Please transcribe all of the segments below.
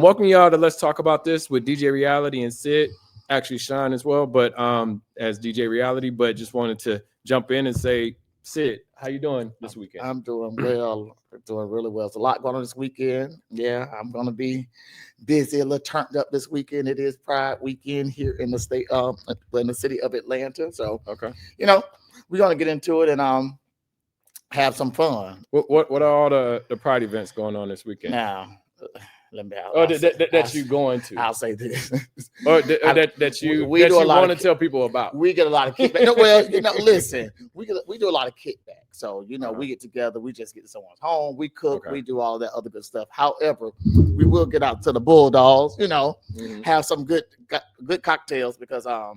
Welcome y'all to Let's Talk About This with DJ Reality and Sid. Actually, Sean as well, but as DJ Reality. But just wanted to jump in and say, Sid, how you doing this weekend? I'm doing well, doing really well. There's a lot going on this weekend. Yeah, I'm gonna be busy, a little turned up this weekend. It is Pride weekend here in the state, in the city of Atlanta. So, Okay, we're gonna get into it and have some fun. What are all the Pride events going on this weekend? Now, let me. That you going to? I'll say this. Or that you want to tell people about. We get a lot of kickback. No, well, listen, we do a lot of kickback. So we get together, we just get to someone's home, we cook, we do all that other good stuff. However, we will get out to the Bulldogs, have some good cocktails because y'all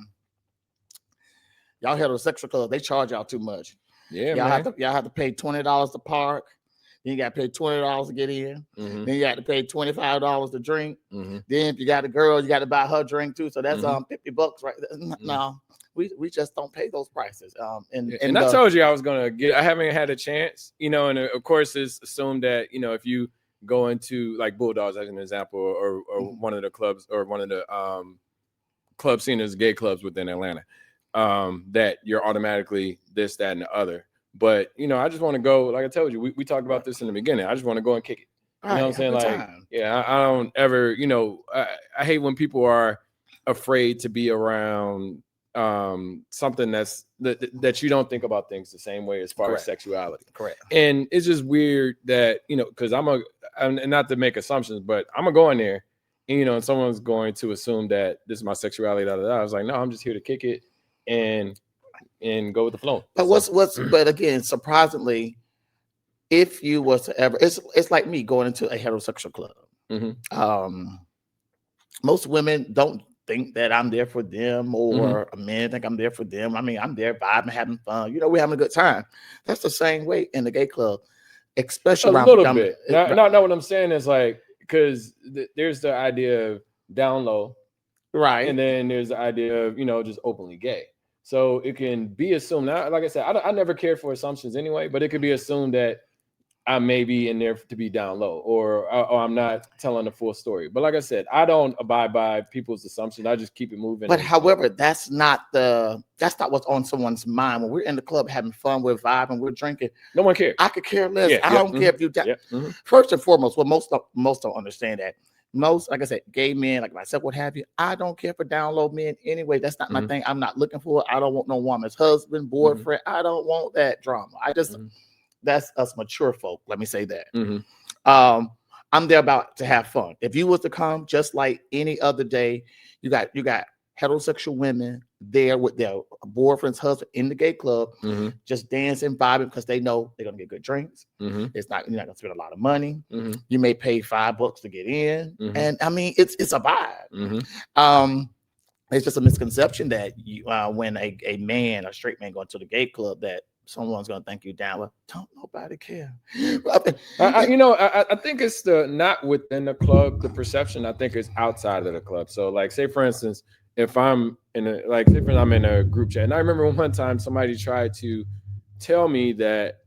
heterosexual club, they charge y'all too much. Yeah, y'all have to pay $20 to park. Then you got to pay $20 to get in. Mm-hmm. Then you got to pay $25 to drink. Mm-hmm. Then if you got a girl, you got to buy her drink too. So that's $50, right? No, we just don't pay those prices. And I told you I was gonna get. I haven't had a chance, and of course it's assumed that if you go into like Bulldogs as an example, or one of the clubs or one of the club seen as gay clubs within Atlanta, that you're automatically this, that, and the other. But I just want to go. Like I told you, we talked about this in the beginning. I just want to go and kick it. You know what I'm saying? Like, time. yeah, I don't ever. I hate when people are afraid to be around something that you don't think about things the same way as far as sexuality. Correct. And it's just weird that because I'm not to make assumptions, but I'm gonna go in there, and someone's going to assume that this is my sexuality. I was like, no, I'm just here to kick it and go with the flow. But but again, surprisingly, if you was to ever, it's like me going into a heterosexual club. Mm-hmm. Most women don't think that I'm there for them, or men think I'm there for them. I mean, I'm there vibing, having fun. We're having a good time. That's the same way in the gay club, especially a little bit. No, what I'm saying is like, because there's the idea of down low, right, and then there's the idea of just openly gay. So it can be assumed. Now, like I said, I never cared for assumptions anyway, but it could be assumed that I may be in there to be down low, or I'm not telling the full story. But like I said, I don't abide by people's assumptions. I just keep it moving. But however, that's not what's on someone's mind. When we're in the club having fun, we're vibing, we're drinking. No one cares. I could care less. I don't care if you. First and foremost, most don't understand that. Most, like I said, gay men like myself, what have you, I don't care for down low men anyway. That's not my thing. I'm not looking for it. I don't want no woman's husband, boyfriend. I don't want that drama. I just that's us mature folk. Let me say that. I'm there about to have fun. If you was to come just like any other day, you got heterosexual women there with their boyfriend's husband in the gay club, just dancing, vibing, because they know they're gonna get good drinks. You're not gonna spend a lot of money. You may pay $5 to get in, and I mean it's a vibe. It's just a misconception that when a man, a straight man, going to the gay club, that someone's gonna think you down. Well, don't nobody care. I think it's not within the club, the perception. I think it's outside of the club. So, like, say for instance, if I'm in a group chat, and I remember one time somebody tried to tell me that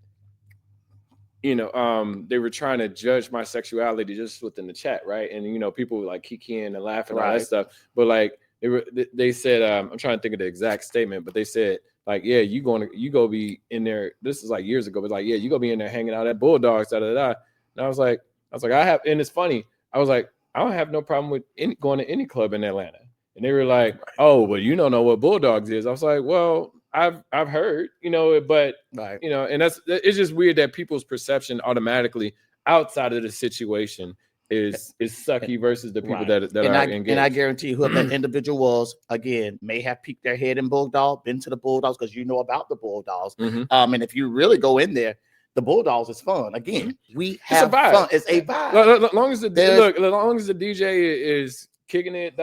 they were trying to judge my sexuality just within the chat, right? And people were like kikiing and laughing and all that stuff, but like they said, I'm trying to think of the exact statement, but they said, like, yeah, you go be in there. This is like years ago, but like, yeah, you go be in there hanging out at Bulldogs, da da da. And I was like, I have, and it's funny. I was like, I don't have no problem with going to any club in Atlanta. And they were like, oh, well, you don't know what Bulldogs is. I was like, well, I've heard, but and it's just weird that people's perception automatically outside of the situation is sucky versus the people that are engaged. And I guarantee you, whoever that individual was, again, may have peeked their head in Bulldog, been to the Bulldogs because you know about the Bulldogs. And if you really go in there, the Bulldogs is fun. Again, we have fun. It's a vibe. As long as the DJ is kicking it,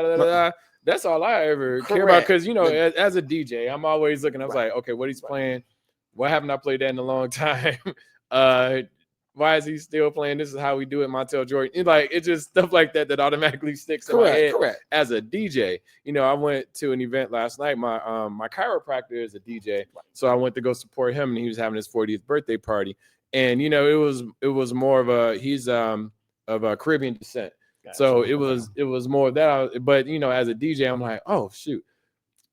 that's all I ever care about. Because as a DJ, I'm always looking. I was like, okay, what he's playing? Why haven't I played that in a long time? Why is he still playing? This is how we do it, Montel Jordan. Like, it's just stuff like that automatically sticks in my head. As a DJ, I went to an event last night. My chiropractor is a DJ, so I went to go support him, and he was having his 40th birthday party. And it was more of he's of a Caribbean descent. So it was more of that. But as a DJ, I'm like, oh shoot,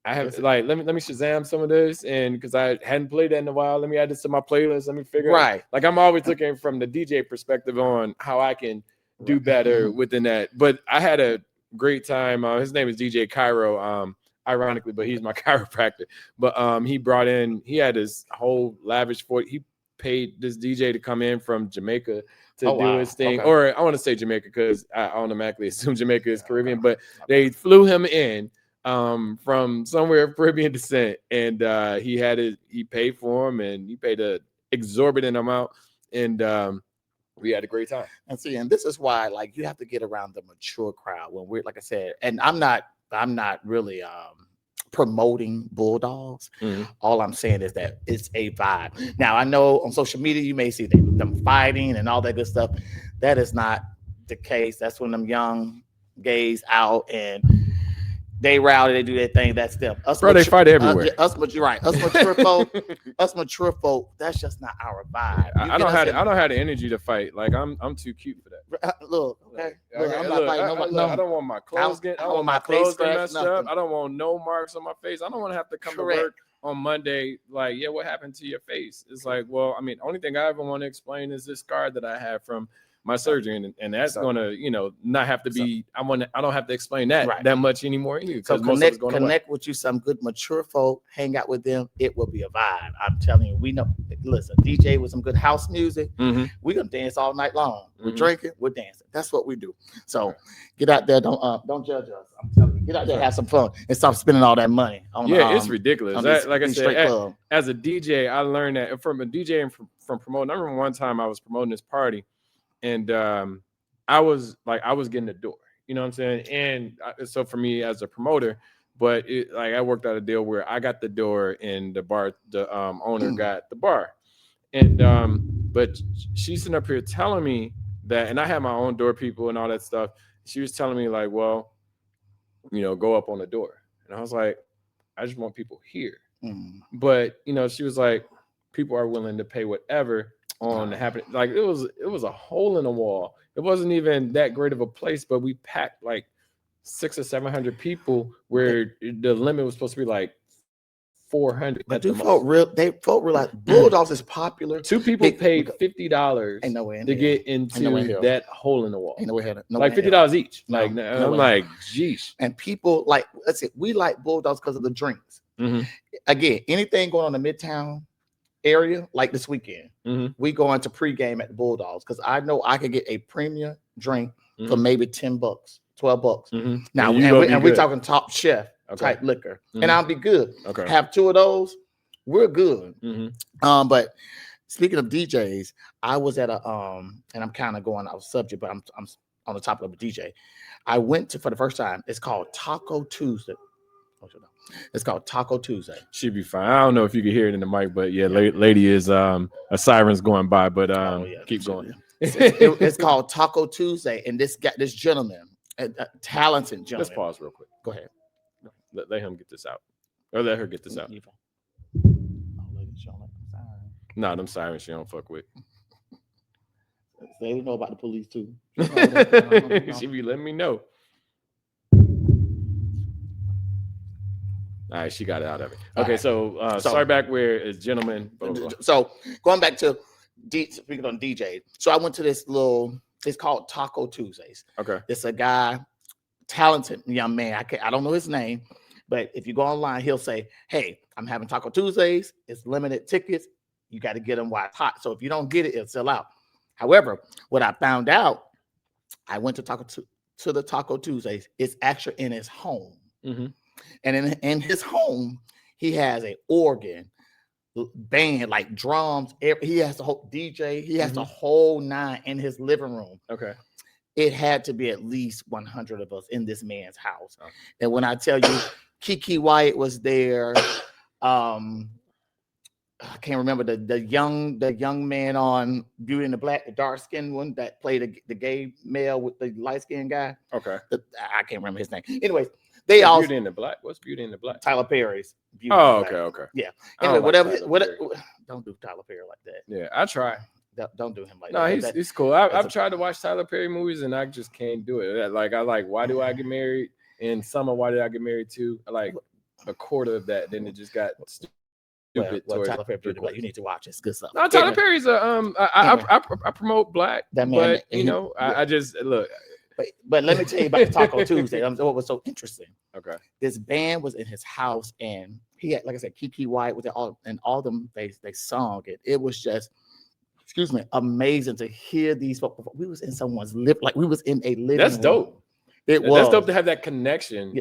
I have like let me Shazam some of this, and because I hadn't played that in a while, let me add this to my playlist. Let me figure out. Like I'm always looking from the DJ perspective on how I can do better within that. But I had a great time. His name is DJ Cairo. Ironically, but he's my chiropractor. But he had this whole lavish he paid this DJ to come in from Jamaica to do his thing. Or I want to say Jamaica because I automatically assume Jamaica is Caribbean, but they flew him in from somewhere of Caribbean descent, and he paid for him, and he paid an exorbitant amount, and we had a great time. And this is why, like, you have to get around the mature crowd when we're, like I said, and I'm not really promoting Bulldogs. All I'm saying is that it's a vibe. Now I know on social media you may see them fighting and all that good stuff. That is not the case. That's when them young gays out and they rowdy, they do their thing. That's them. They fight everywhere. You're right. Us mature folk. That's just not our vibe. I don't have the energy to fight. Like I'm too cute for that. Look, okay. I'm not fighting nobody. I don't want my clothes I don't want my clothes messed up. I don't want no marks on my face. I don't want to have to come to work on Monday. Like, what happened to your face? It's like, well, I mean, only thing I ever want to explain is this scar that I have from my surgery, and that's gonna, not have to be. I don't have to explain that much anymore. So connect with you some good mature folk. Hang out with them. It will be a vibe. I'm telling you. We know. Listen, DJ with some good house music. We're gonna dance all night long. We're drinking. We're dancing. That's what we do. So get out there. Don't judge us. I'm telling you. Get out there. Have some fun and stop spending all that money. It's ridiculous. Like I said, as a DJ, I learned that from a DJ and from promoting. I remember one time I was promoting this party. And I was getting the door, you know what I'm saying? And so for me as a promoter, but I worked out a deal where I got the door and the owner got the bar. And but she's sitting up here telling me that, and I had my own door people and all that stuff. She was telling me like, well, go up on the door. And I was like, I just want people here. But she was like, people are willing to pay whatever on happening. Like it was a hole in the wall. It wasn't even that great of a place, but we packed like 600 or 700 people where the limit was supposed to be like 400. But folk realize Bulldogs is popular. Two people paid $50 to get into that hole in the wall. Like $50 each. I'm like, geez. And people let's say we like Bulldogs because of the drinks. Again, anything going on in the Midtown area like this weekend, we go into pregame at the Bulldogs because I know I could get a premium drink for maybe $10, $12. Now, and we're talking Top Chef type liquor, and I'll be good. Have two of those, we're good. But speaking of DJs, I was at and I'm kind of going off subject, but I'm on the topic of a DJ. I went to for the first time. It's called Taco Tuesday. It's called Taco Tuesday. Should be fine. I don't know if you can hear it in the mic, but lady is a siren's going by, but keep going. It's called Taco Tuesday, and this gentleman, a talented gentleman. Let's pause real quick. Go ahead. Let him get this out, or let her get this out. Nah, them sirens she don't fuck with. They know about the police too. She be letting me know. All right, she got it out of it. Okay, so sorry back where it's gentlemen. Blah, blah, blah. So going back to speaking on DJ. So I went to this it's called Taco Tuesdays. Okay. It's a guy, talented young man. I don't know his name, but if you go online, he'll say, hey, I'm having Taco Tuesdays. It's limited tickets. You got to get them while it's hot. So if you don't get it, it'll sell out. However, what I found out, I went to the Taco Tuesdays. It's actually in his home. And in his home, he has an organ, band, like drums. He has a whole DJ. He has the whole nine in his living room. Okay. It had to be at least 100 of us in this man's house. Oh. And when I tell you, Kiki Wyatt was there. I can't remember the young man on Beauty and the Black, the dark skinned one that played the gay male with the light skinned guy. Okay. I can't remember his name. Anyways. They all Beauty in the Black. What's Beauty in the Black? Tyler Perry's. Okay. Yeah. Anyway, whatever. Don't do Tyler Perry like that. Yeah, I try. don't do him like that. No, he's cool. I've tried to watch Tyler Perry movies and I just can't do it. Like Why Do I Get Married? And some of Why Did I Get Married Too? I like a quarter of that. Then it just got stupid. Tyler Perry, you need to watch it. It's good stuff. No, Tyler Perry's I promote black, that man, but I just look. But let me tell you about the Taco Tuesday. What was so interesting. Okay. This band was in his house, and he had, like I said, Kiki White with all them. They sung it. It was just, amazing to hear these folks. We was in someone's lip, like we was in a living. That's dope. It was. That's dope to have that connection,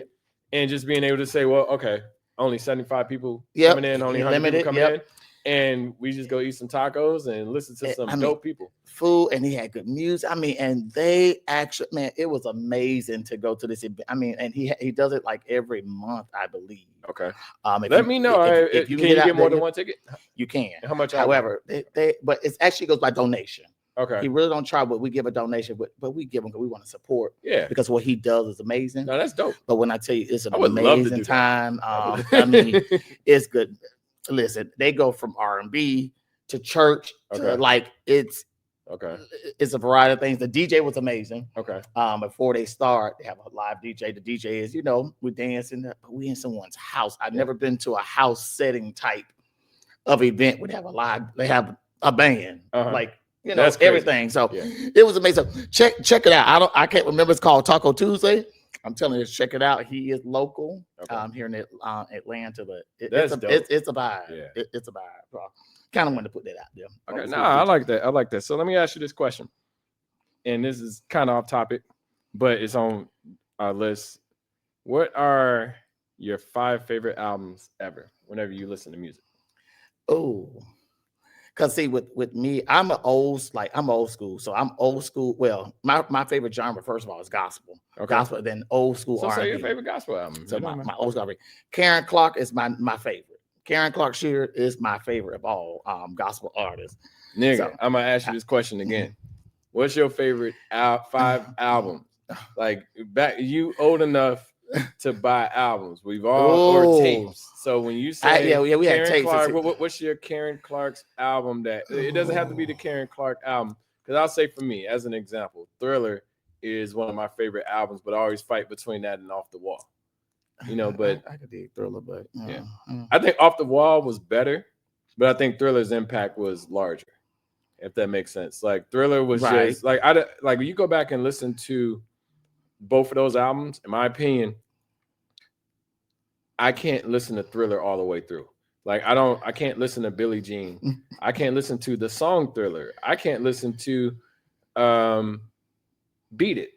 and just being able to say, well, okay, only 75 people coming in, only 100 people coming in. And we just go eat some tacos and listen to some dope people. Food, and he had good music. And they actually, man, it was amazing to go to this event. And he does it like every month, I believe. Okay. Let me know. If you can get more than one ticket? You can. How much? However, but it actually goes by donation. Okay. He really don't try, but we give a donation, but we give him because we want to support. Yeah. Because what he does is amazing. No, that's dope. But when I tell you, it's an amazing time. It's good. Listen, they go from R&B to church to like it's a variety of things. The DJ was amazing. Okay. Before they start, they have a live DJ. The DJ is, we dancing, but we in someone's house. I've never been to a house setting type of event where they have a band. That's everything. So it was amazing. Check it out. I can't remember. It's called Taco Tuesday. I'm telling you, check it out. He is local here in Atlanta, but it's a vibe. Yeah. It's a vibe. So kind of wanted to put that out there. Okay, I like that. So let me ask you this question, and this is kind of off topic, but it's on our list. What are your 5 favorite albums ever? Whenever you listen to music. Oh. Cause see, with me, I'm old school. So I'm old school. Well, my favorite genre, first of all, is gospel. Okay. Gospel, then old school R&B. So say your favorite gospel album. So my old school R&B. Karen Clark is my favorite. Karen Clark Sheard is my favorite of all gospel artists. Nigga, so, I'm gonna ask you this question again. What's your favorite 5 albums? Like you old enough to buy albums. We've all or tapes. So when you say we Karen had tapes. Clark, what's your Karen Clark's album that it doesn't have to be the Karen Clark album? Because I'll say for me, as an example, Thriller is one of my favorite albums, but I always fight between that and Off the Wall. But I could dig Thriller, but I think Off the Wall was better, but I think Thriller's impact was larger. If that makes sense. Like Thriller was just like when you go back and listen to both of those albums, in my opinion, I can't listen to Thriller all the way through. Like I can't listen to Billie Jean. I can't listen to the song Thriller. I can't listen to Beat It.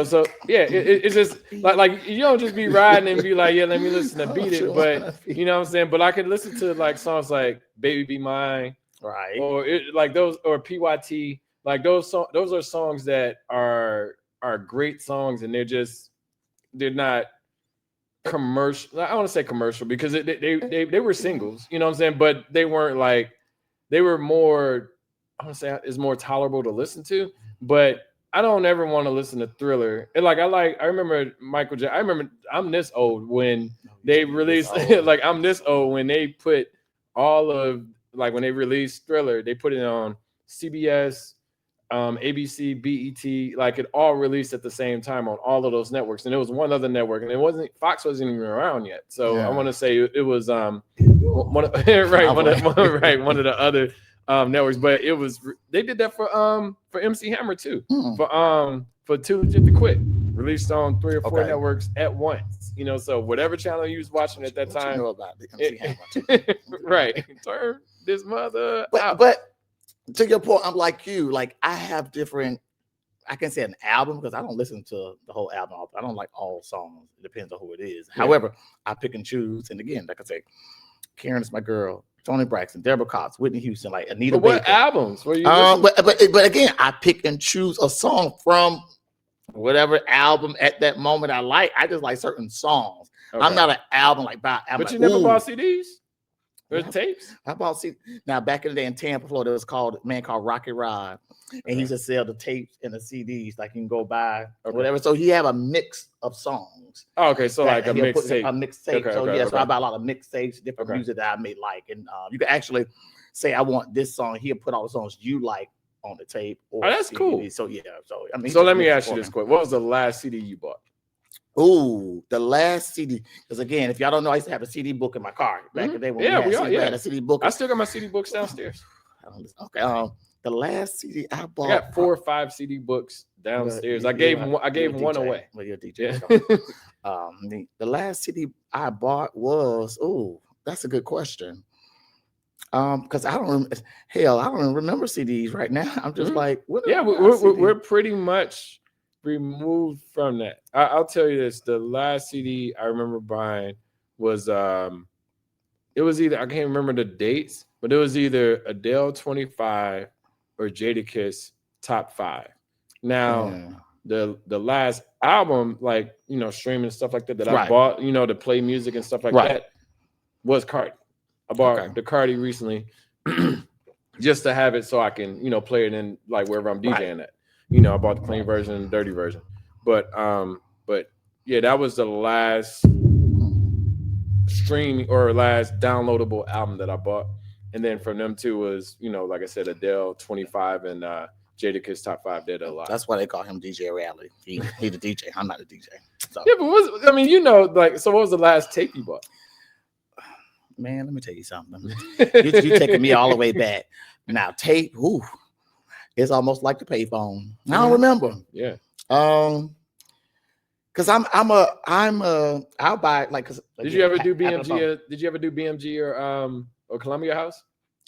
So it's just like you don't just be riding and be like, let me listen to Beat It, but you know what I'm saying? But I can listen to like songs like Baby Be Mine, right? Or those, or PYT, like those are songs that are great songs, and they're not commercial. I don't want to say commercial because they were singles, you know what I'm saying? But they weren't like, they were more, I want to say it's more tolerable to listen to, but I don't ever want to listen to Thriller. And I remember Michael Jackson. I remember I'm this old when they released like I'm this old when they put all of when they released Thriller, they put it on CBS, ABC, BET, like it all released at the same time on all of those networks. And it was one other network, and Fox wasn't even around yet. So I want to say it was one of the other networks, but they did that for MC Hammer too. For Too Legit to Quit, released on 3 or 4 networks at once. So whatever channel you was watching at that time, about the MC Hammer too. Right? Turn this mother out. But to your point, I'm like you. Like I have different. I can say an album because I don't listen to the whole album. I don't like all songs. It depends on who it is. Yeah. However, I pick and choose. And again, like I say, Karen is my girl. Tony Braxton, Deborah Cox, Whitney Houston, like Anita Baker. What albums were you? But again, I pick and choose a song from whatever album at that moment I like. I just like certain songs. Okay. I'm not an album but you never bought CDs or tapes? I bought CDs. Now back in the day in Tampa, Florida, it was a man called Rocky Rod, and he used to sell the tapes and the CDs. Like you can go buy whatever. So he had a mix of songs. songs. Oh, okay, so like a mixtape. A mixtape. So I buy a lot of mixtapes, different music that I may like, and you can actually say I want this song. He'll put all the songs you like on the tape. Or that's CD. cool. So yeah. So I mean. So let me ask you this question: what was the last CD you bought? Oh, the last CD. Because again, if y'all don't know, I used to have a CD book in my car back in the day when we had a CD book. I still got my CD books downstairs. Okay. The last CD I bought. I got 4 or 5 CD books downstairs. I gave one away. Well, you're a DJ. The last CD I bought was. Oh, that's a good question. Because I don't even remember CDs right now. I'm just like, we're pretty much removed from that. I'll tell you this: the last CD I remember buying was it was either, I can't remember the dates, but it was either Adele 25 or Jadakiss Top 5. Now the last album, like streaming and stuff like that I bought, to play music and stuff like that, was Cardi. I bought the Cardi recently just to have it so I can, play it in like wherever I'm DJing at. I bought the clean version and the dirty version. But yeah, that was the last streaming or last downloadable album that I bought. And then from them two was, like I said, Adele 25 and Jadakiss Top 5 did a lot. That's why they call him DJ Reality. He the DJ. I'm not the DJ. So. Yeah, but so what was the last tape you bought? Man, let me tell you something. You're taking me all the way back. Now, tape, it's almost like the payphone. I don't remember. Yeah. Because I'll buy it, like. Cause did you ever do BMG? Did you ever do BMG or Columbia House?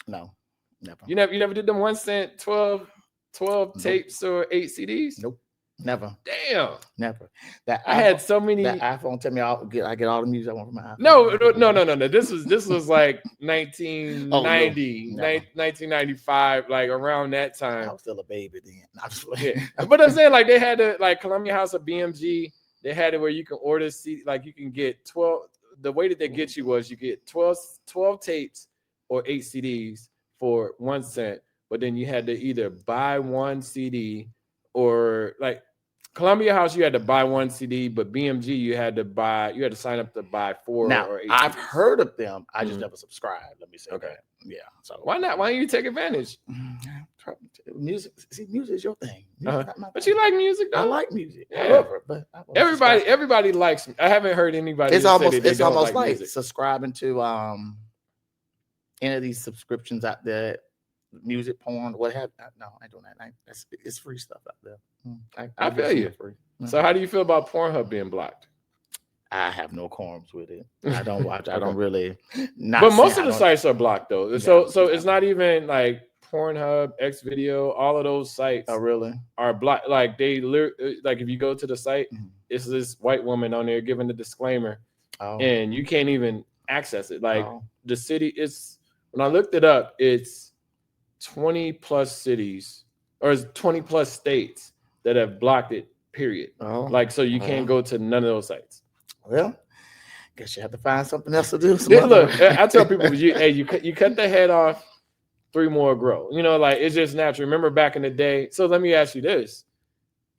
No, never. You never did them 1 cent 12 tapes or 8 CDs? Nope. Never. Damn. Never. I had so many. That iPhone tell me I get all the music I want from my iPhone. No. This was like 1990, 1995, like around that time. I was still a baby then. Yeah. But I'm saying, like, they had like Columbia House or BMG. They had it where you can order CD, like you can get 12. The way that they get you was you get 12 tapes or 8 CDs for 1 cent. But then you had to either buy 1 CD or like Columbia House, you had to buy 1 CD, but BMG, you had to sign up to buy 4 or 8. I've heard of them. I just never subscribed. Let me say that. Yeah. So why not? Why don't you take advantage? Music is your thing. But you like music, though? I like music. Yeah. However, but everybody likes. I haven't heard anybody. It's almost like music. Subscribing to any of these subscriptions out there. Music, porn, what have no, I don't that. It's free stuff out there. I feel you. Free. So how do you feel about Pornhub being blocked? I have no qualms with it. I don't watch. I don't really. But most of the sites are blocked though. So it's not even like Pornhub, Xvideo, all of those sites. Oh, really? Are blocked. Like like if you go to the site, it's this white woman on there giving the disclaimer, and you can't even access it. Like the city, when I looked it up, it's 20 plus cities or 20 plus states that have blocked it, period. Like, so you can't go to none of those sites. Well, guess you have to find something else to do. Look, I tell people, you cut the head off, 3 more grow. Like, it's just natural. Remember back in the day. So let me ask you this.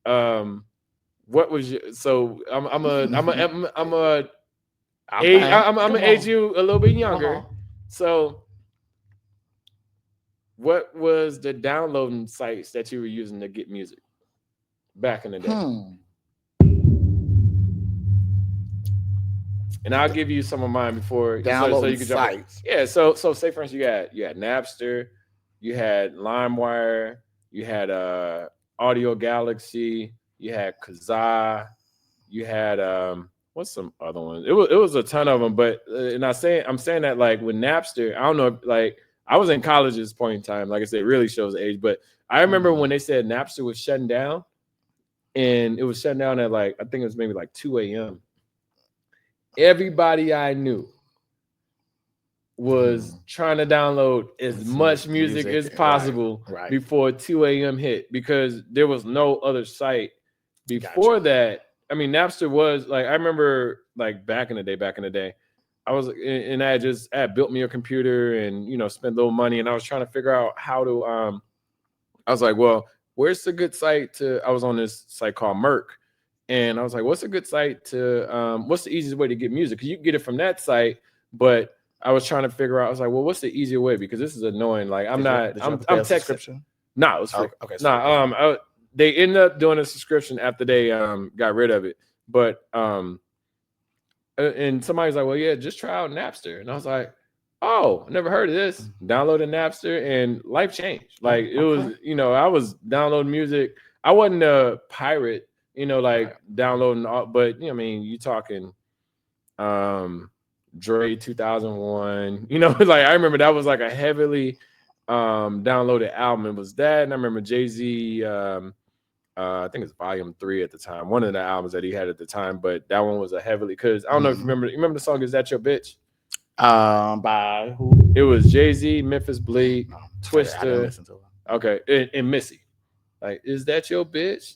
What was your, so I'm gonna age you a little bit younger. So what was the downloading sites that you were using to get music back in the day? And I'll give you some of mine before downloading so you can sites. Yeah, so say for instance you had Napster, you had LimeWire, you had Audio Galaxy, you had Kazaa, you had what's some other ones? It was a ton of them, but I'm saying that like with Napster, I don't know, like I was in college at this point in time. Like I said, it really shows age. But I remember when they said Napster was shutting down, and it was shutting down at like, I think it was maybe like 2 a.m. Everybody I knew was trying to download as much music as possible before 2 a.m. hit, because there was no other site before that. I mean, Napster was like, I remember like back in the day, I was, and I had built me a computer and, spent a little money, and I was trying to figure out how to, I was like, well, where's the good site I was on this site called Merc, And I was like, what's a good site to what's the easiest way to get music? Because you can get it from that site, but I was trying to figure out, I was like, well, what's the easier way? Because this is annoying. Like I'm texting. No, it was free. Okay. No, they ended up doing a subscription after they got rid of it. But and somebody's like, well, yeah, just try out Napster. And I was like, oh, never heard of this. Downloaded Napster and life changed. Like it was, I was downloading music. I wasn't a pirate, downloading all, but I mean, you talking Dre 2001, like I remember that was like a heavily downloaded album. It was that, and I remember Jay-Z, I think it's Volume 3 at the time, one of the albums that he had at the time, but that one was a heavily, because I don't know if you remember the song Is That Your Bitch? By who? It was Jay-Z, Memphis Bleak, Twista, okay, and Missy. Like, is that your bitch?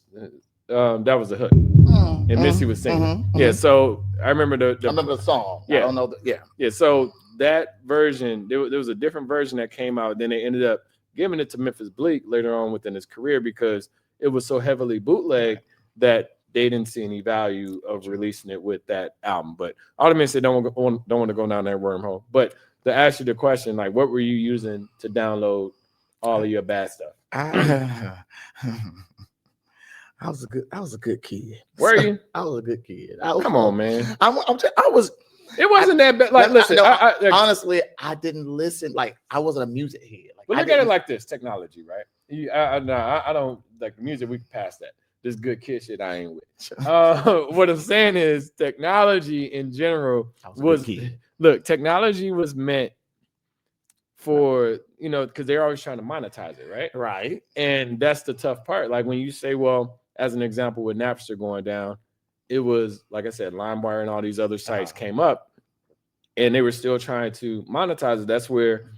That was the hook. And Missy was singing. Yeah, so I remember the I remember the song. Yeah. I don't know. Yeah, so that version, there was a different version that came out. Then they ended up giving it to Memphis Bleak later on within his career because it was so heavily bootleg that they didn't see any value of releasing it with that album. But all the men say don't want to go down that wormhole. But to ask you the question, like, what were you using to download all of your bad stuff? I was a good kid. Were you? I was a good kid. Come on, man. I was. It wasn't that bad. Like, listen. Honestly, I didn't listen. Like, I wasn't a music head. Like, but look at it like this: technology, right? I don't like music. We can pass that. This good kid shit I ain't with. What I'm saying is technology in general technology was meant for, because they're always trying to monetize it, right? Right. And that's the tough part. Like when you say, well, as an example with Napster going down, it was, like I said, LimeWire and all these other sites came up and they were still trying to monetize it. That's where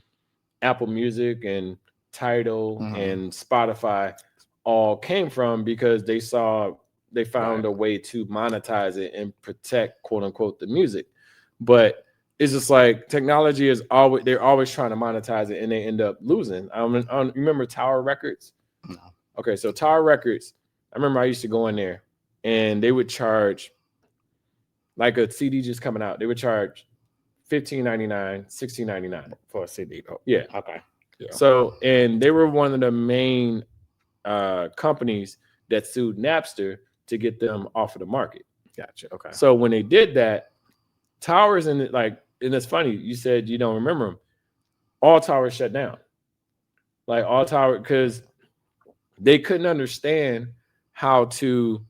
Apple Music and Tidal and Spotify all came from, because they found a way to monetize it and protect, quote unquote, the music. But it's just like technology they're always trying to monetize it and they end up losing. You remember Tower Records? No. Okay, so Tower Records, I remember I used to go in there and they would charge, like a CD just coming out, they would charge $15.99, $16.99 for a CD. Oh, yeah. Okay. Yeah. So, and they were one of the main companies that sued Napster to get them off of the market. Gotcha. Okay. So when they did that, towers and it's funny, you said you don't remember them. All towers shut down. Like all towers, because they couldn't understand how to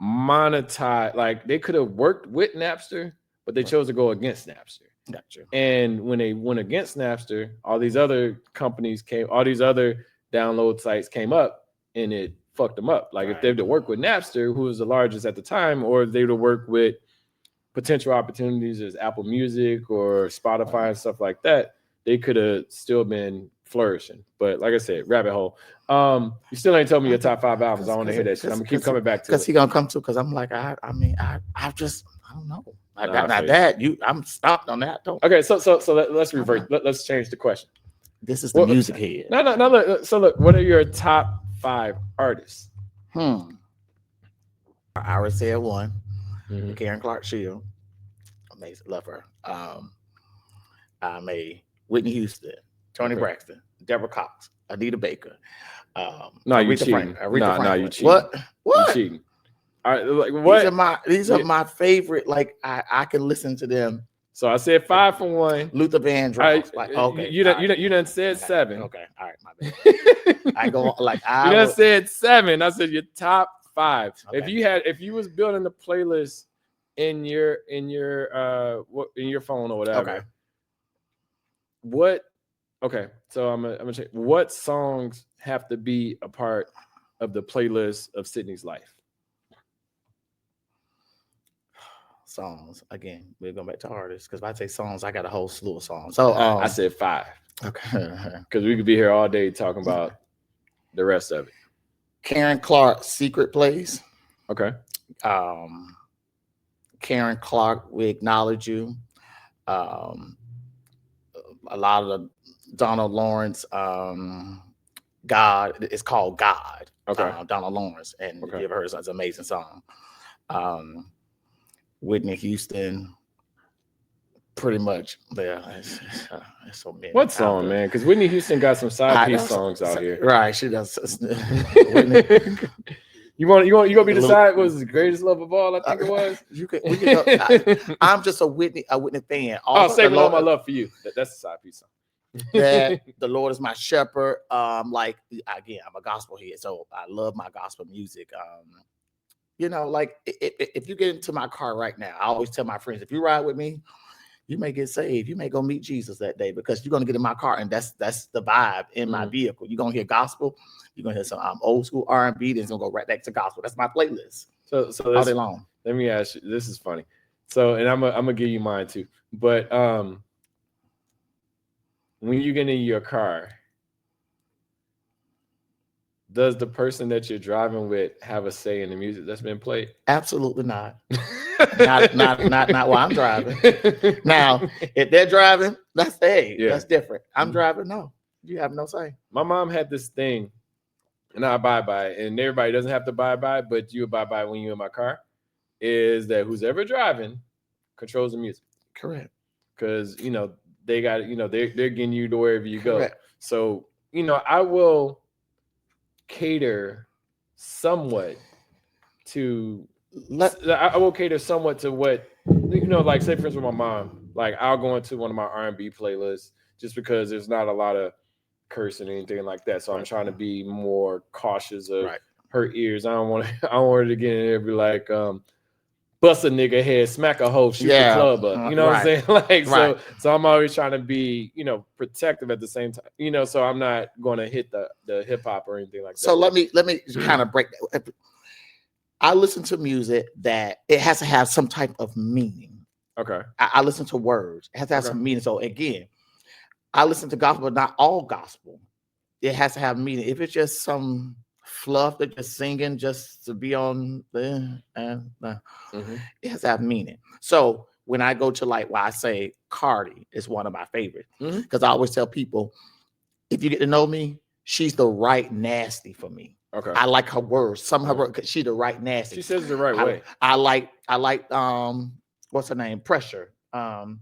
monetize. Like they could have worked with Napster, but they chose to go against Napster. Gotcha. And when they went against Napster, all these other companies all these other download sites came up and it fucked them up. Like if they would have worked with Napster, who was the largest at the time, or if they would have worked with potential opportunities as Apple Music or Spotify and stuff like that, they could have still been flourishing. But like I said, rabbit hole. You still ain't told me your top 5 albums. I want to hear that shit. I'm gonna keep coming back to it. Because he gonna come to, because I'm like, I don't know. I'm stopped on that. Okay, so let's revert. Let's change the question. This is the music head. No. So look, what are your top 5 artists? I already said one. Karen Clark Shield. Amazing, love her. Whitney Houston, Toni Braxton, Deborah Cox, Anita Baker. No, you cheating. No, you cheating. What? You cheating. Like what? These are my favorite. Like I can listen to them. So I said 5 for one. Luther Vandross. You done said 7. Okay, all right, my bad. I go like you done said 7. I said your top 5. Okay. If you was building the playlist in your phone or whatever. Okay. So I'm gonna check. What songs have to be a part of the playlist of Sydney's life? Songs again. We're going back to artists, because if I say songs, I got a whole slew of songs. So I said 5. Okay, because we could be here all day talking about the rest of it. Karen Clark, Secret Place. Okay. Karen Clark, We Acknowledge You. A lot of the Donald Lawrence, God. It's called God. Okay. Donald Lawrence, and Okay. you ever heard it's an amazing song. Whitney Houston. Pretty much, yeah. It's so many. What song, man? Because Whitney Houston got some side piece songs out here. Right, she does. Whitney. You gonna be decided was the greatest love of all? I think it was. We can go, I'm just a Whitney fan. Saving all my love for you. That's the side piece song. That the Lord is my shepherd. Like again, I'm a gospel head, so I love my gospel music. Like if you get into my car right now, I always tell my friends, if you ride with me, you may get saved. You may go meet Jesus that day because you're gonna get in my car, and that's the vibe in my vehicle. You're gonna hear gospel. You're gonna hear some old school R&B. Then it's gonna go right back to gospel. That's my playlist. So all day long. Let me ask you. This is funny. So, and I'm gonna give you mine too. But when you get in your car, does the person that you're driving with have a say in the music that's been played? Absolutely not. not while I'm driving. Now, if they're driving, that's different. I'm driving. No, you have no say. My mom had this thing, and I abide by it, and everybody doesn't have to abide by it, but you abide by it when you're in my car. Is that who's ever driving controls the music? Correct. Because they got they're getting you to wherever you Correct. go. So I will cater somewhat to. I will cater somewhat to what like say for instance with my mom, like I'll go into one of my R&B playlists just because there's not a lot of cursing or anything like that. So I'm trying to be more cautious of her ears. I don't want her to get in there and be like, bust a nigga head, smack a hoe, shoot the club up. You know what I'm saying? Like so I'm always trying to be, protective at the same time. So I'm not gonna hit the hip hop or anything like that. So let me kind of break that. I listen to music that it has to have some type of meaning. Okay. I listen to words. It has to have some meaning. So again, I listen to gospel, but not all gospel. It has to have meaning. If it's just some fluff that just singing just to be on there, it has to have meaning. So when I go to I say Cardi is one of my favorites because I always tell people, if you get to know me, she's the right nasty for me. Okay. I like her words. Some of her words, because she's the right nasty. She says it the right way. I like what's her name? Pressure. Summer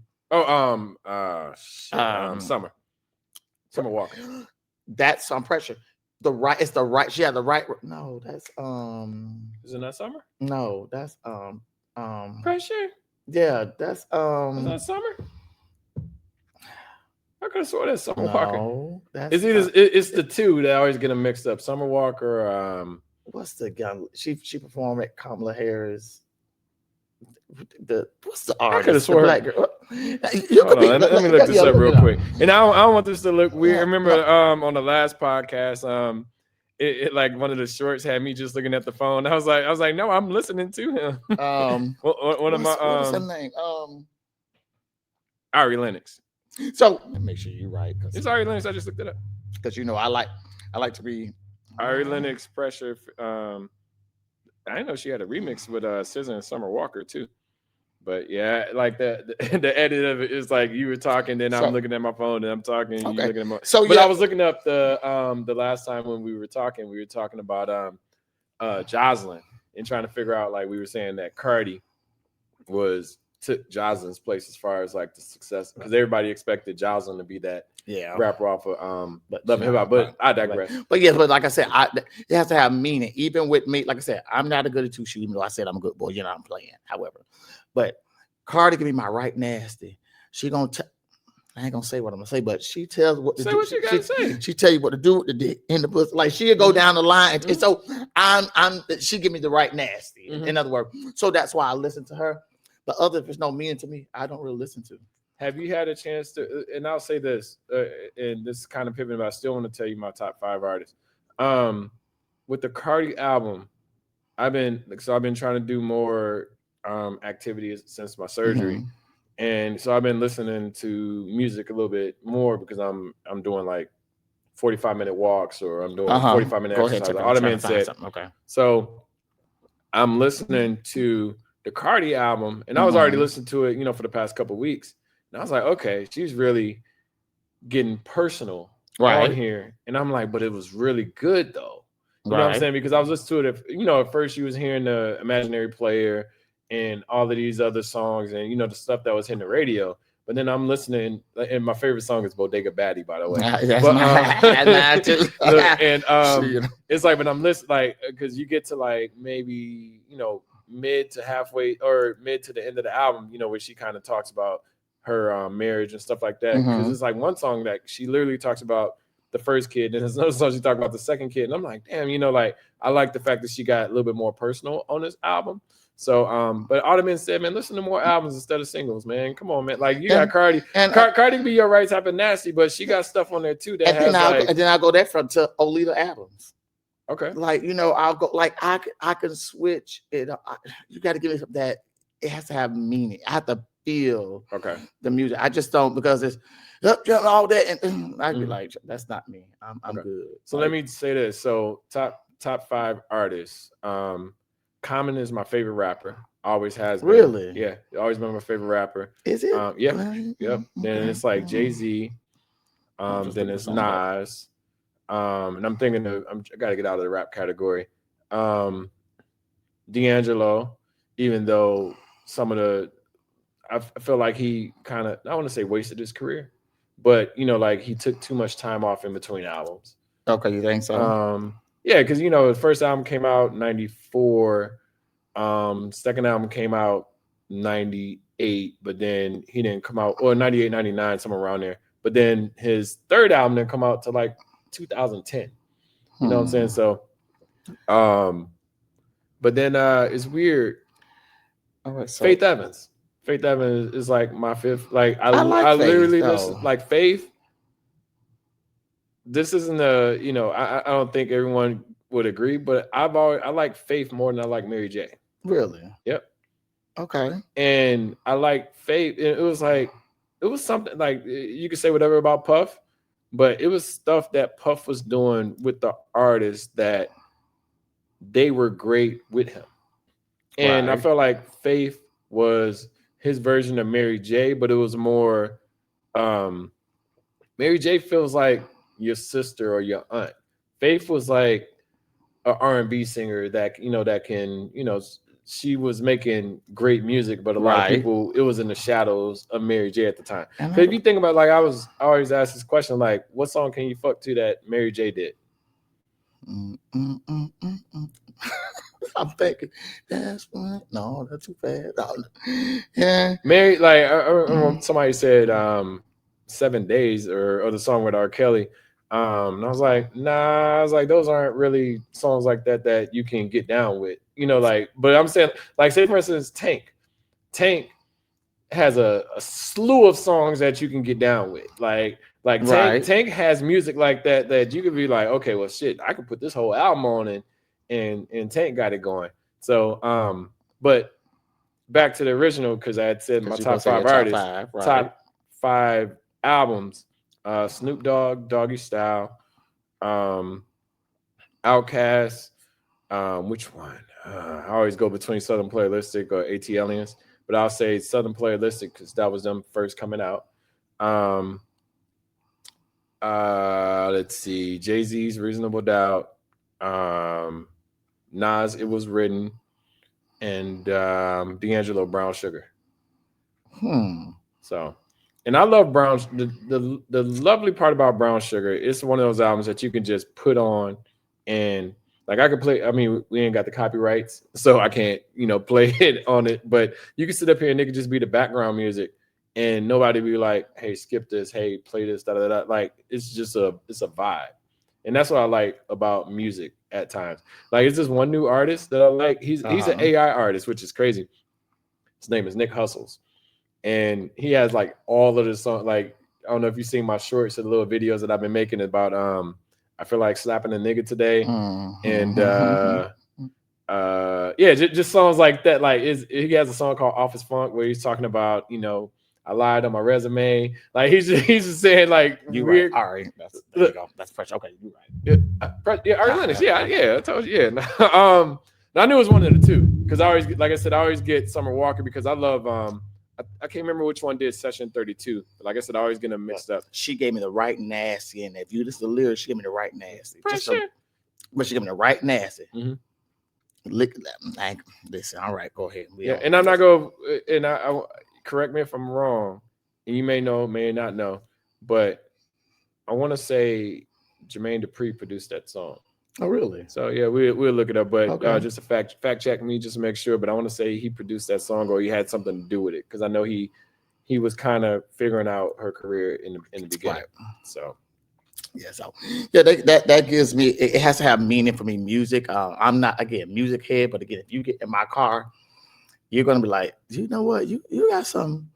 Walker. That's some Pressure. It's the right. She had the right. No, that's Isn't that Summer? No, that's Pressure. Yeah, that's Is that Summer? I could have sworn that's Summer Walker. It's the two that always get them mixed up. Summer Walker. What's the gun? She performed at Kamala Harris. What's the artist? I could have sworn. Black girl. Let me look this up real quick. And I don't want this to look weird. I remember on the last podcast, it like one of the shorts had me just looking at the phone. I was like, no, I'm listening to him. What's her name? Ari Lennox. So make sure you're right. It's Ari Lennox. I just looked it up. Because I like to read. Ari Lennox, Pressure. I didn't know she had a remix with SZA and Summer Walker too. But yeah, like the edit of it is like you were talking, then I'm looking at my phone, and I'm talking, and you're looking at my. But I was looking up the last time when we were talking about Jocelyn and trying to figure out, like we were saying that Cardi took Jocelyn's place as far as like the success, because everybody expected Jocelyn to be that rapper off of Love and Hip Hop. But I digress. But like I said, it has to have meaning. Even with me, like I said, I'm not a good at two shoes, even though I said I'm a good boy. I'm playing. However, but Cardi can be my right nasty. She gonna I ain't gonna say what I'm gonna say, but she tells what to do. What you gotta say. She tell you what to do with the dick in the pussy. Like she'll go down the line, and so she give me the right nasty. In other words, so that's why I listen to her. But if there's no meaning to me, I don't really listen to. Have you had a chance to? And I'll say this, and this is kind of pivoting, but I still want to tell you my top 5 artists. With the Cardi album, I've been trying to do more activities since my surgery, and so I've been listening to music a little bit more because I'm doing like 45-minute walks, or I'm doing 45-minute exercise. Automated said, okay. So I'm listening to the Cardi album, and I was already listening to it, for the past couple of weeks. And I was like, okay, she's really getting personal on here, and I'm like, but it was really good though. You know what I'm saying? Because I was listening to it. At first you was hearing the Imaginary Player and all of these other songs, and the stuff that was hitting the radio. But then I'm listening, and my favorite song is Bodega Baddie, by the way. It's like when I'm listening, like, because you get to like maybe mid to halfway or mid to the end of the album, where she kind of talks about her marriage and stuff like that. Because it's like one song that she literally talks about the first kid, and there's another song she talks about the second kid, and I'm like, damn, like I like the fact that she got a little bit more personal on this album. So, but Ottoman said, man, listen to more albums instead of singles, man. Come on, man. Like you got Cardi, and Cardi be your right type of nasty, but she got stuff on there too that has and then I'll go that from to Olita Adams. Okay. Like, I'll go like I can switch it. You got to give it that. It has to have meaning. I have to feel the music. I just don't, because it's all that, and I'd be like, that's not me. I'm good. So let me say this. So top 5 artists. Common is my favorite rapper. Always has been. Really? Yeah, always been my favorite rapper. Is it? Yeah. Yep. Then it's like Jay-Z. Then it's Nas. And I'm thinking I gotta get out of the rap category. D'Angelo, even though some of I feel like he kind of, I don't want to say wasted his career, but like he took too much time off in between albums. Okay, you think so? Yeah, because the first album came out in 94. Second album came out 98, but then he didn't come out, or 98, 99, somewhere around there. But then his third album didn't come out to like 2010. You know what I'm saying? So, but then it's weird. Faith Evans. Faith Evans is like my fifth. Like I literally listen, like Faith. This isn't I don't think everyone would agree, but I like Faith more than I like Mary J. Really? Yep. Okay. And I like Faith. It was something like, you could say whatever about Puff, but it was stuff that Puff was doing with the artists that they were great with him. And I felt like Faith was his version of Mary J, but it was more Mary J feels like your sister or your aunt. Faith was like an R&B singer that that can she was making great music, but a lot of people, it was in the shadows of Mary J at the time. Because if you think about, like, I always ask this question, like, what song can you fuck to that Mary J did? I'm thinking that's one. No, that's too fast. No. Yeah, Mary, like I remember somebody said 7 Days or the song with R. Kelly. And I was like, nah, those aren't really songs like that you can get down with, like, but I'm saying, like, say for instance, Tank has a slew of songs that you can get down with. Like Tank has music like that you could be like, okay, well shit, I could put this whole album on and Tank got it going. So but back to the original, because I had said my top 5 artists, top 5 albums. Snoop Dogg, Doggy Style, Outkast, which one? I always go between Southern Playalistic or AT Aliens, but I'll say Southern Playalistic because that was them first coming out. Let's see, Jay-Z's Reasonable Doubt, Nas, It Was Written, and D'Angelo, Brown Sugar. So. And I love Brown. The lovely part about Brown Sugar, it's one of those albums that you can just put on and, like, I could play. I mean, we ain't got the copyrights, so I can't, play it on it. But you can sit up here and it could just be the background music, and nobody be like, "Hey, skip this. Hey, play this." Da da da. Like, it's a vibe, and that's what I like about music at times. Like, it's just one new artist that I like. He's an AI artist, which is crazy. His name is Nick Hustles. And he has like all of the songs. Like, I don't know if you've seen my shorts or the little videos that I've been making about I feel like slapping a nigga today. And just songs like that. Like, he has a song called Office Funk where he's talking about, I lied on my resume. Like, he's just saying, like, you weird. Right. All right. There you go. That's fresh. Okay, you're right. Yeah, Ari Lennox. Yeah, I told you. Yeah. I knew it was one of the two because I always get Summer Walker because I love I can't remember which one did Session 32. But like I said, I always get them mixed up. She gave me the right nasty, and if you listen to the lyrics, she gave me the right nasty. But she gave me the right nasty. Mm-hmm. Listen, all right, go ahead. And I'm not going to, and I correct me if I'm wrong, and you may know, may not know, but I want to say Jermaine Dupri produced that song. Oh, really? So yeah, we'll look it up, but just a fact check me just to make sure. But I want to say he produced that song, or he had something to do with it, because I know he was kind of figuring out her career in the beginning. Right. So. Yeah, that gives me, it has to have meaning for me. Music. I'm not, again, music head, but again, if you get in my car, you're gonna be like, you know what, you got some.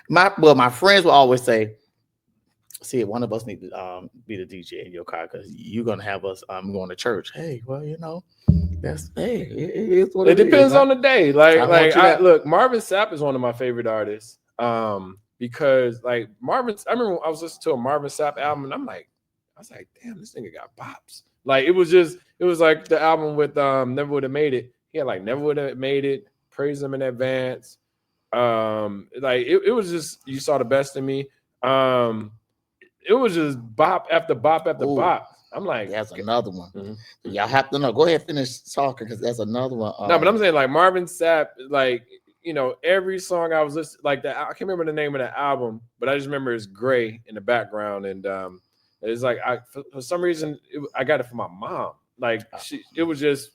My friends will always say, see, one of us need to be the DJ in your car, because you're gonna have us going to church. Hey, well, that's it is what it depends on the day. Look, Marvin Sapp is one of my favorite artists. Because like I remember I was listening to a Marvin Sapp album, and I was like, damn, this nigga got bops. Like it was like the album with Never Would Have Made It. He had like Never Would Have Made It, Praise Him in Advance. Like it was just, You Saw the Best in Me. It was just bop after bop after bop. I'm like, that's another one. Mm-hmm. Y'all have to know. Go ahead, finish talking, because that's another one. No, but I'm saying like Marvin Sapp, like, every song I was listening, like that, I can't remember the name of the album, but I just remember it's gray in the background, and it's like for some reason I got it from my mom. Like it was just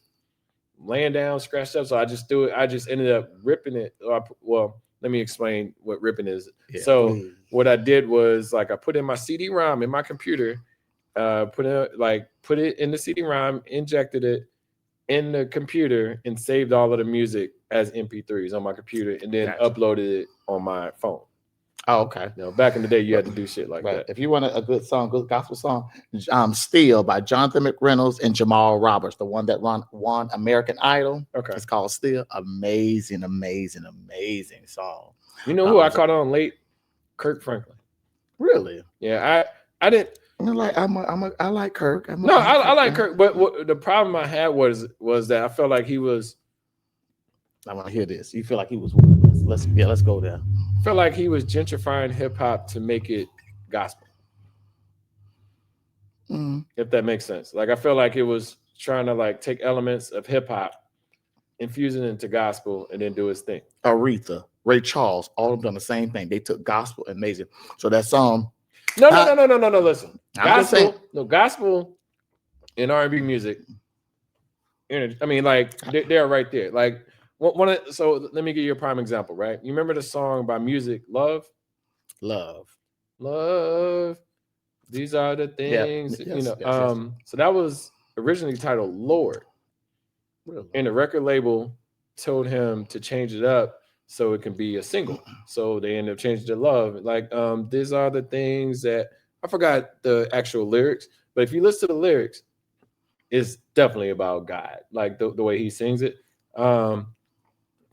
laying down, scratched up, so I just threw it. I just ended up ripping it. Well, let me explain what ripping is. Yeah, so please. What I did was, like, I put in my CD-ROM in my computer, put it in the CD-ROM, injected it in the computer, and saved all of the music as MP3s on my computer, and then uploaded it on my phone. Oh, okay. Back in the day, you had to do shit like that. If you want a good song, good gospel song, "Still" by Jonathan McReynolds and Jamal Roberts, the one that won American Idol. Okay. It's called "Still." Amazing, amazing, amazing song. You know who I caught on late? Kirk Franklin. Really? Yeah, I didn't. I like Kirk. I like Kirk, but the problem I had was that I felt like he was. I want to hear this. You feel like he was? Let's go there. I felt like he was gentrifying hip hop to make it gospel. If that makes sense. Like, I feel like it was trying to like take elements of hip hop, infuse it into gospel, and then do his thing. Aretha, Ray Charles, all of them done the same thing. They took gospel and made it. So that song. No. Listen, gospel and R&B music. I mean, like they're right there. Like. So let me give you a prime example, right? You remember the song by Music, Love? These are the things, Yes. So that was originally titled Lord. Really? And the record label told him to change it up so it can be a single. So they ended up changing it to Love. Like, these are the things that, I forgot the actual lyrics, but if you listen to the lyrics, it's definitely about God, like the way he sings it.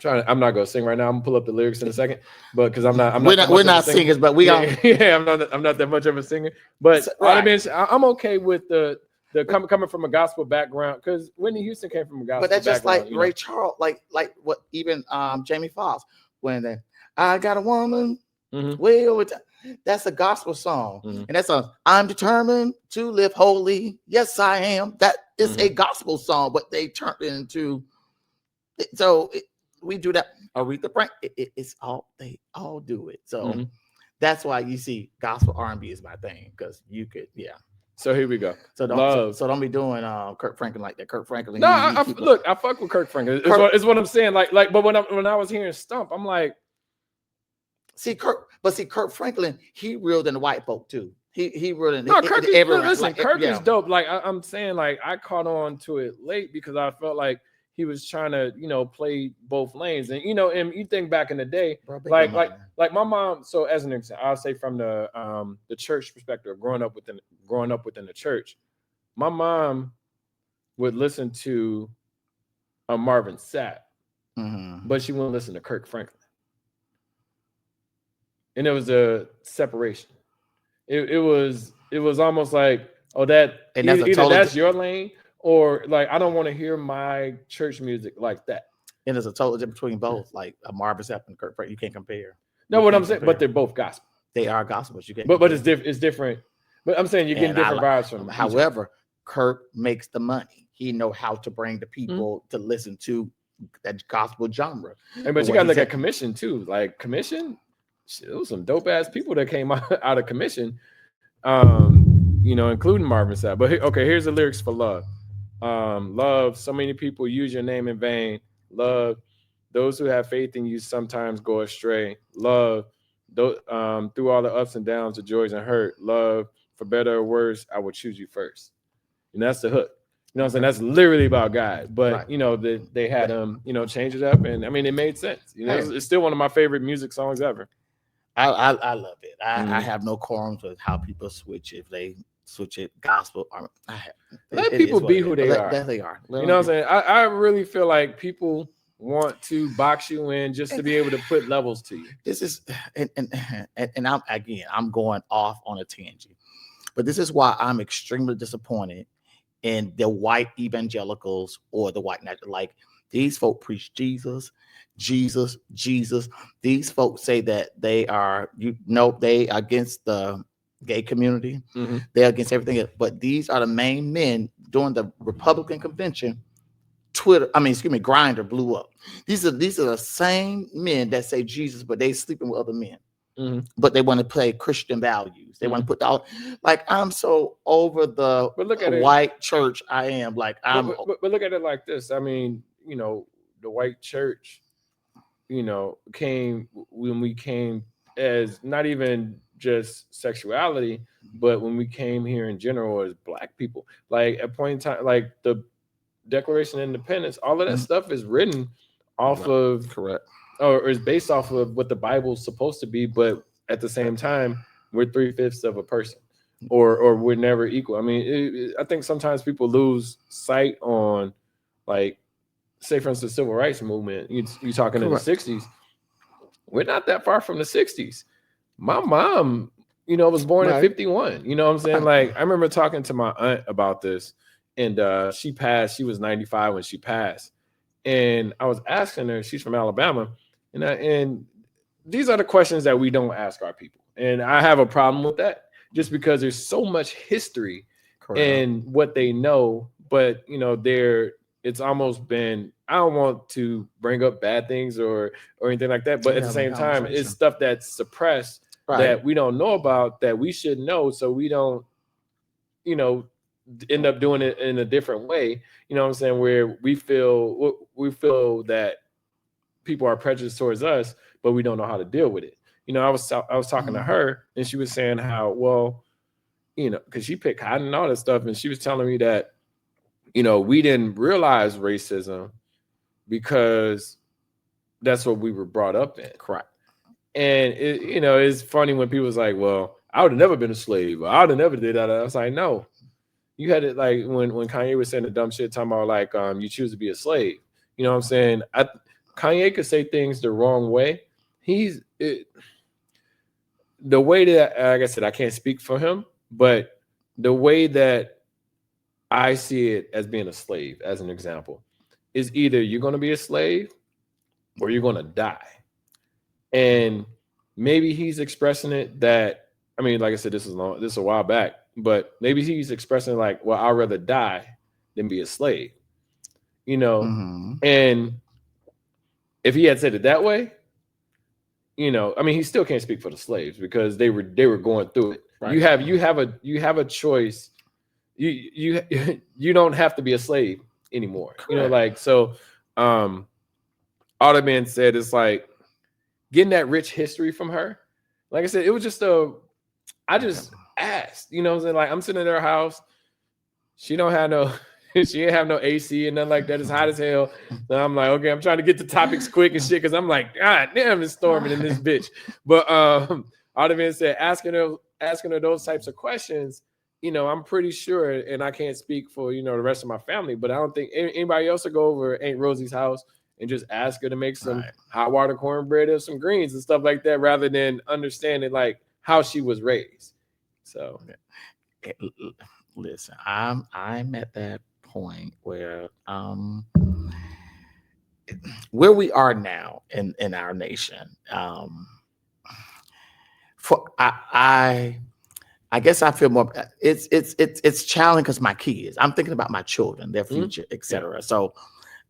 I'm not gonna sing right now. I'm gonna pull up the lyrics in a second, but because we're not singers, but we are. Yeah, I'm not that much of a singer. But I'm okay with the coming from a gospel background, because Whitney Houston came from a gospel. But that's just like Ray Charles, like what even Jamie Foxx, when I got a woman way over time. That's a gospel song, and that's I'm determined to live holy. Yes, I am. That is a gospel song, but they turned it into we do that. Aretha Franklin, it's all, they all do it. So that's why you see gospel R&B is my thing, because you could, So here we go. So don't be doing Kirk Franklin like that. Kirk Franklin. No, I fuck with Kirk Franklin. It's what I'm saying. Like, but when I was hearing Stump, I'm like, Kirk Franklin, he reeled in the white folk too. He really Kirk is dope. Like I'm saying, like I caught on to it late because I felt like he was trying to, play both lanes. And and you think back in the day, like my mom. So as an example, I'll say from the church perspective, growing up within the church, my mom would listen to Marvin Sapp, but she wouldn't listen to Kirk Franklin. And it was a separation. It was almost like, that's your lane, or like I don't want to hear my church music like that. And there's a total difference between both, like a Marvin Sapp and Kirk Franklin. You can't compare. No, what I'm saying, but they're both gospel. They are gospel. You get, but it's different. It's different. But I'm saying you're getting different vibes from them. However, Kirk makes the money. He know how to bring the people to listen to that gospel genre. But you got to look at Commission too. Like Commission, it was some dope ass people that came out of Commission. Including Marvin Sapp. But okay, here's the lyrics for Love. Love, so many people use your name in vain. Love, those who have faith in you sometimes go astray. Love, through all the ups and downs, the joys and hurt. Love, for better or worse, I will choose you first. And that's the hook. You know what I'm saying? That's literally about God. But, they had change it up. And, I mean, it made sense. It's still one of my favorite music songs ever. I love it. I have no qualms with how people switch if they switch it gospel. Let people be who they are. That they are. You know what I'm saying? I really feel like people want to box you in just to be able to put levels to you. This is and I'm going off on a tangent, but this is why I'm extremely disappointed in the white evangelicals or the white natural. Like these folk preach Jesus. These folks say that they are they attagainst the gay community. They're against everything else. But these are the main men during the Republican convention. Grindr blew up. These are the same men that say Jesus, but they sleeping with other men. But they want to play Christian values. They want to put I'm so over the white church. I am like I'm. But look at it like this. I mean, the white church, came when we came as not even just sexuality, but when we came here in general as Black people. Like at point in time, like the Declaration of Independence, all of that stuff is written off of or is based off of what the Bible's supposed to be, but at the same time, we're 3/5 of a person, or we're never equal. I mean, I think sometimes people lose sight on, like, say for instance, the civil rights movement. You talking in the 60s. We're not that far from the 60s. My mom, was born in 51. You know what I'm saying? Like, I remember talking to my aunt about this. And she passed. She was 95 when she passed. And I was asking her, she's from Alabama. And these are the questions that we don't ask our people. And I have a problem with that just because there's so much history in what they know. But, it's almost been, I don't want to bring up bad things or anything like that. But at the same time, it's stuff that's suppressed that we don't know about that we should know. So we don't, end up doing it in a different way, what I'm saying, where we feel that people are prejudiced towards us, but we don't know how to deal with it. I was talking to her, and she was saying how, because she picked cotton and all that stuff, and she was telling me that, we didn't realize racism because that's what we were brought up in. Correct. And it's funny when people's like, well, I would have never been a slave, or I would have never did that. I was like, no. You had it like when Kanye was saying the dumb shit, talking about like you choose to be a slave. You know what I'm saying? Kanye could say things the wrong way. The way that, like I said, I can't speak for him, but the way that I see it as being a slave, as an example, is either you're going to be a slave or you're going to die. And maybe he's expressing it that, I mean, like I said, this is a while back. But maybe he's expressing like, well, I'd rather die than be a slave, And if he had said it that way, I mean, he still can't speak for the slaves because they were going through it. Right. You have a choice. You don't have to be a slave anymore. Correct. So. All that being said, it's like getting that rich history from her. Like I said, it was just I just asked, what I'm saying? Like, I'm sitting in her house. She ain't have no AC and nothing like that. It's hot as hell. So I'm like, okay, I'm trying to get the topics quick and shit because I'm like, God damn, it's storming in this bitch. But all that being said, asking her those types of questions, I'm pretty sure, and I can't speak for the rest of my family, but I don't think anybody else will go over Aunt Rosie's house and just ask her to make some hot water cornbread or some greens and stuff like that, rather than understanding like how she was raised. So, listen, I'm at that point where we are now in our nation, I guess I feel more. It's challenging because my kids. I'm thinking about my children, their future, etc. Yeah. So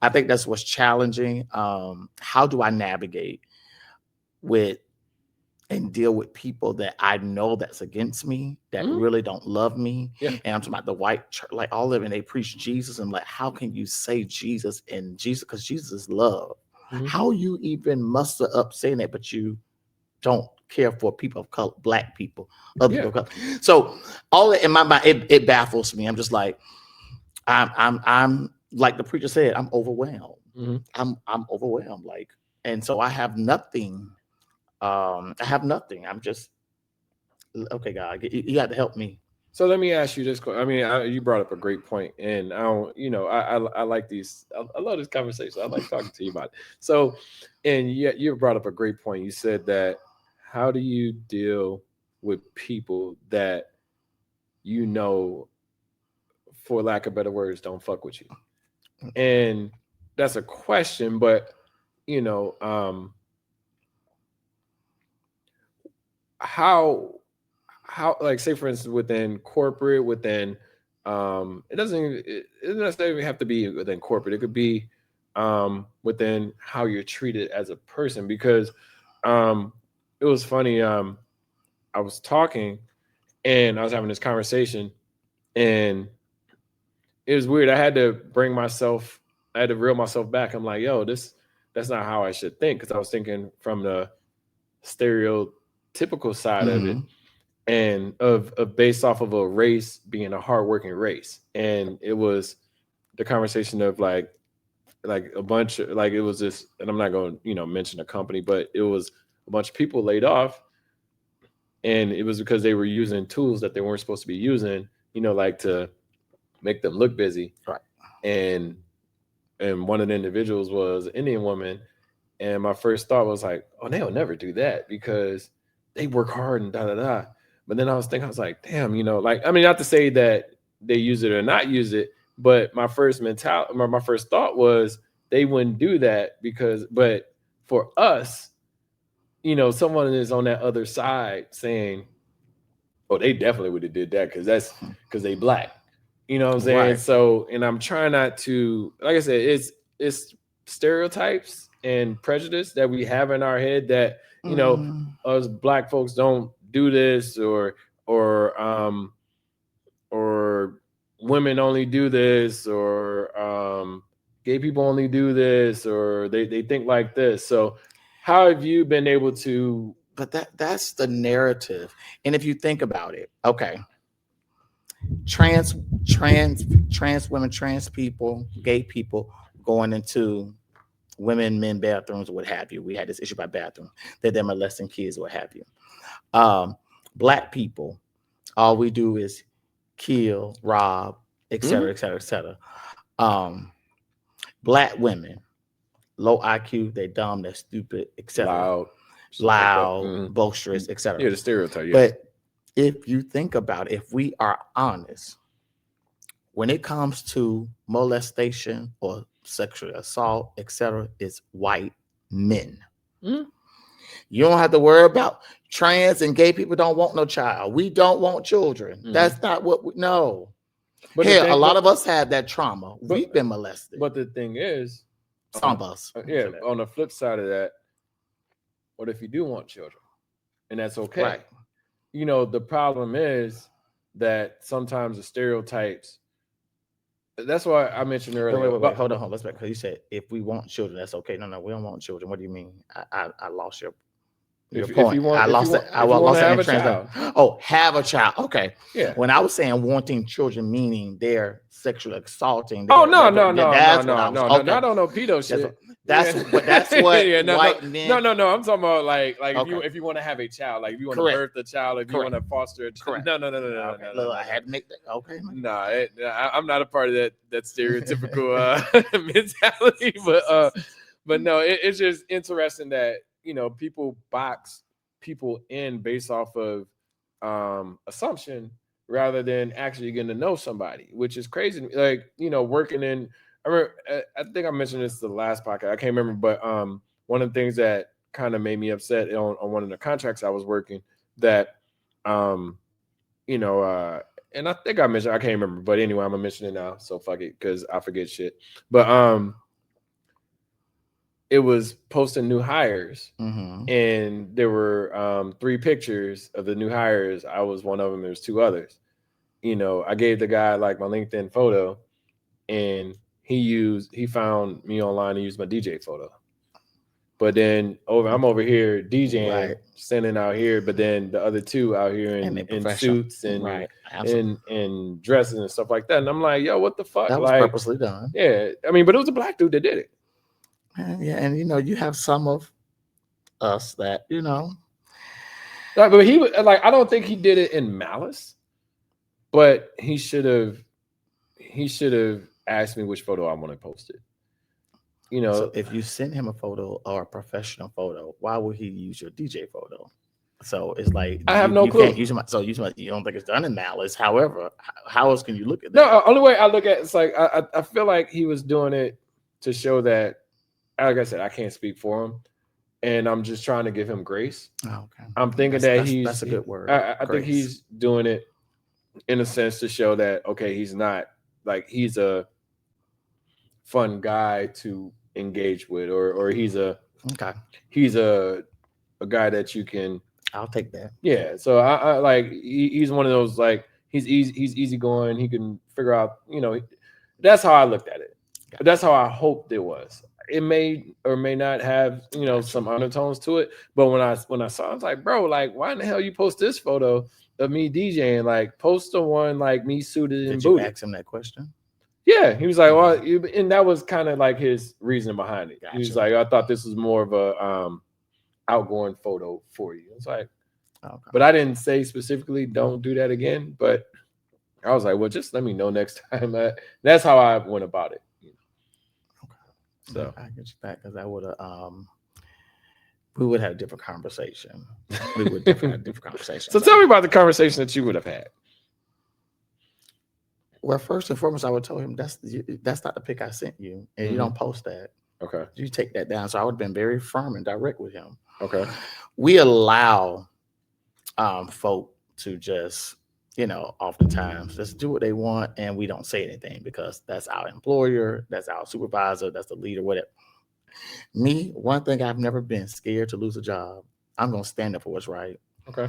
I think that's what's challenging. How do I navigate with and deal with people that I know that's against me, that really don't love me? Yeah. And I'm talking about the white church, like all of them, they preach Jesus. And like, how can you say Jesus and Jesus? Because Jesus is love. How you even muster up saying that, but you don't care for people of color, black people, other people of color. So all that in my mind, it baffles me. I'm just like, I'm like the preacher said, I'm overwhelmed. I'm overwhelmed. Like, and so I have nothing. I'm just, okay, God, you got to help me. So let me ask you this. I mean, you brought up a great point, and I don't, I like these. I love this conversation. I like talking to you about it. So, and you brought up a great point. You said that, how do you deal with people that, for lack of better words, don't fuck with you? And that's a question, but how, like, say for instance, within corporate, within it doesn't necessarily have to be within corporate. It could be within how you're treated as a person, because it was funny. I was talking and I was having this conversation, and it was weird. I had to reel myself back. I'm like, yo, that's not how I should think, because I was thinking from the stereotypical side of it, and of based off of a race being a hardworking race. And it was the conversation of like a bunch of, like, it was this, and I'm not going to mention a company, but it was a bunch of people laid off, and it was because they were using tools that they weren't supposed to be using, like to make them look busy. Right. And one of the individuals was an Indian woman, and my first thought was like, oh, they'll never do that because they work hard and da da da. But then I was like, damn, like, I mean, not to say that they use it or not use it, but my first thought was they wouldn't do that but for us, someone is on that other side saying, oh, they definitely would have did that because they black. You know what I'm saying? Right. So, and I'm trying not to, like I said, it's stereotypes and prejudice that we have in our head that, us black folks don't do this, or women only do this, or gay people only do this, or they think like this. So how have you been able to? But that's the narrative. And if you think about it, okay, trans women, trans people, gay people going into women, men bathrooms, or what have you. We had this issue about bathrooms, that they're molesting kids, or what have you. Black people, all we do is kill, rob, etc., etc., etc. Black women, low IQ, they dumb, they're stupid, etc. Loud, boisterous, etc. Yeah, the stereotype. Yeah. But if you think about it, if we are honest, when it comes to molestation or sexual assault, etc., it's white men. You don't have to worry about trans and gay people don't want no child. We don't want children. That's not what we know. But hell, a lot of us have that trauma. We've been molested. But the thing is, some of us. Yeah, on the flip side of that, what if you do want children? And that's okay. Right. The problem is that sometimes the stereotypes. That's why I mentioned earlier. Wait, hold on. Let's back, because you said if we want children, that's okay. No, we don't want children. What do you mean? I lost your point. I lost that. I lost that in translation. Oh, have a child. Okay. Yeah. When I was saying wanting children, meaning they're sexually assaulting. No, not on no pedo shit. That's what white men. No. I'm talking about like if you want to have a child, like if you want to birth a child, if you want to foster a child. No. Look, I had to make that. Okay. I'm not a part of that stereotypical mentality, but no, it's just interesting that people box people in based off of assumption rather than actually getting to know somebody, which is crazy. Like, working in, I think I mentioned this the last podcast, I can't remember, but one of the things that kind of made me upset on one of the contracts I was working that, you know, and I think I mentioned, I can't remember, but anyway, I'm gonna mention it now. So fuck it, because I forget shit. But it was posting new hires, and there were 3 pictures of the new hires. I was one of them. There's 2 others. You know, I gave the guy like my LinkedIn photo, and he found me online and used my DJ photo. But then I'm over here DJing, standing out here, but then the other 2 out here in suits and and dresses and stuff like that. And I'm like, yo, what the fuck? That was like, purposely done. Yeah. I mean, but it was a black dude that did it. And you know, you have some of us that, you know. But he was like, I don't think he did it in malice, but he should have asked me which photo I want to post it. You know, so if you send him a photo or a professional photo, why would he use your DJ photo? So it's like I have no clue. Can't use you don't think it's done in malice. However, how else can you look at that? No, only way I look at it's like I feel like he was doing it to show that, like I said, I can't speak for him, and I'm just trying to give him grace. Oh, okay. I'm thinking that's a good word. I think he's doing it in a sense to show that, okay, he's not like he's a fun guy to engage with, or he's a guy that you can. I'll take that. Yeah, so I like he's one of those, like he's easygoing. He can figure out, you know, that's how I looked at it. Gotcha. That's how I hoped it was. It may or may not have, you know, some undertones to it, but when I saw it, I was like, bro, like, why in the hell you post this photo of me DJing? Like, post the one like me suited and booted. Did you ask him that question? Yeah, he was like, well, and that was kind of like his reasoning behind it. Gotcha. He was like, I thought this was more of a outgoing photo for you. It's like, okay. But I didn't say specifically don't do that again. But I was like, well, just let me know next time. That's how I went about it. Okay. So I get you back, because I would have we would have a different conversation. We would definitely have a different conversation. So tell me about the conversation that you would have had. Well, first and foremost, I would tell him that's not the pic I sent you, and you don't post that. Okay. You take that down. So I would have been very firm and direct with him. Okay. We allow folk to just, you know, oftentimes just do what they want, and we don't say anything because that's our employer, that's our supervisor, that's the leader, whatever. Me, one thing, I've never been scared to lose a job. I'm gonna stand up for what's right. Okay.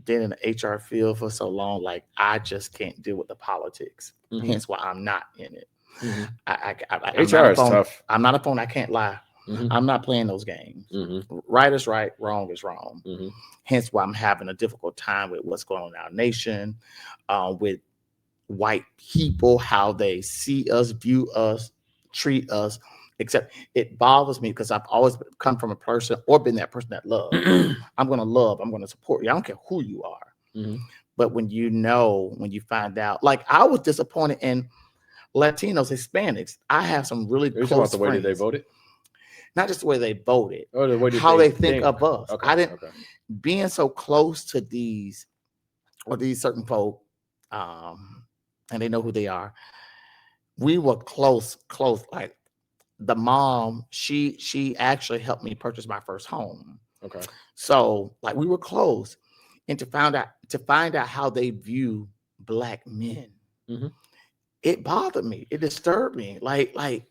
Been in the HR field for so long, like I just can't deal with the politics. Hence why I'm not in it. HR is tough. I'm not a phone. I can't lie. I'm not playing those games. Right is right, wrong is wrong. Hence why I'm having a difficult time with what's going on in our nation, with white people, how they see us, view us, treat us. Except it bothers me because I've always come from a person or been that person that loves. I'm going to love. I'm going to support you. I don't care who you are. But when you find out, like I was disappointed in Latinos, Hispanics. I have some really close about the friends. way that they voted? Not just the way they voted, or the way how they think of us. Okay, I didn't being so close to these certain folk, and they know who they are. We were close. Like the mom, she actually helped me purchase my first home. Okay. So like we were close, and to find out how they view Black men, it bothered me. It disturbed me. Like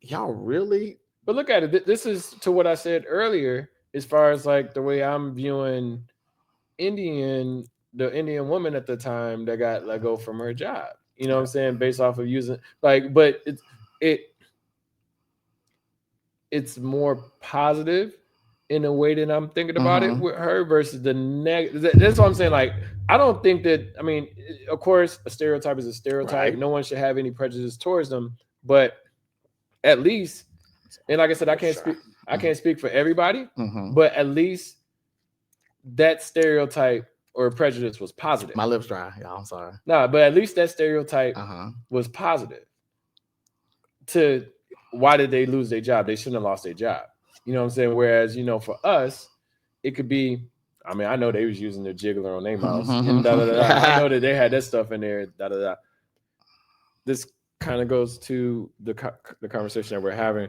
y'all really. But look at it. This is to what I said earlier, as far as like the way I'm viewing the Indian woman at the time that got let go from her job. You know what I'm saying? Based off of using but it's more positive in a way that I'm thinking about it with her versus the negative. That's what I'm saying. Like, I don't think that, I mean, of course, a stereotype is a stereotype. Right. No one should have any prejudice towards them, but at least, and like I said, I can't speak for everybody, but at least that stereotype or prejudice was positive. My lips dry, y'all. I'm sorry. Nah, but at least that stereotype was positive. To why did they lose their job? They shouldn't have lost their job. You know what I'm saying? Whereas, you know, for us, it could be, I mean, I know they was using their jiggler on their mouse. And I know that they had that stuff in there. This kind of goes to the conversation that we're having.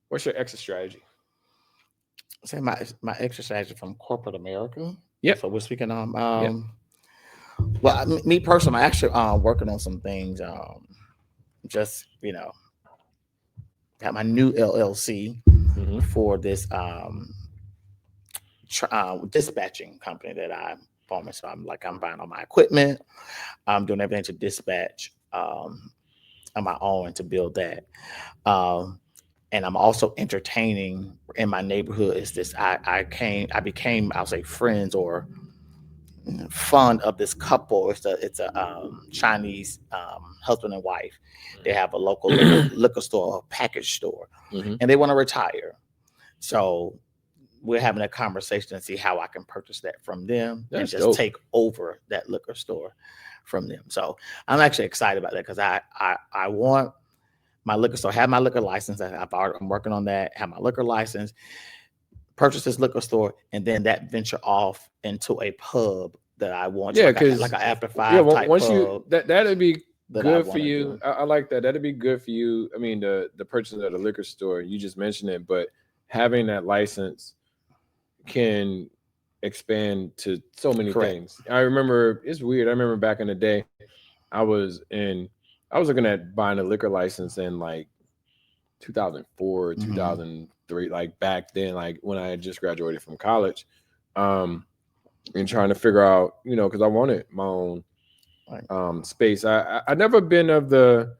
What's your exit strategy? say my extra strategy from corporate America. Yep. So we're speaking on. Well, me personally, I'm actually working on some things. Just got my new LLC for this dispatching company that I formed. So I'm buying all my equipment. I'm doing everything to dispatch on my own and to build that. And I'm also entertaining in my neighborhood. Is this I became I'll say friends or fond of this couple. It's a Chinese husband and wife. They have a local liquor store, a package store, and they want to retire. So we're having a conversation to see how I can purchase that from them and just take over that liquor store from them. So I'm actually excited about that because I want my liquor store, have my liquor license. I'm working on that, have my liquor license, purchase this liquor store, and then that venture off into a pub that I want. Yeah, because like an after five type once pub. That'd be good for you. I like that. That'd be good for you. I mean, the purchase of the liquor store, you just mentioned it, but having that license can expand to so many things. I remember, it's weird. I remember back in the day, I was looking at buying a liquor license in like 2004, 2003, like back then, like when I had just graduated from college, and trying to figure out, because I wanted my own space. I never been of the,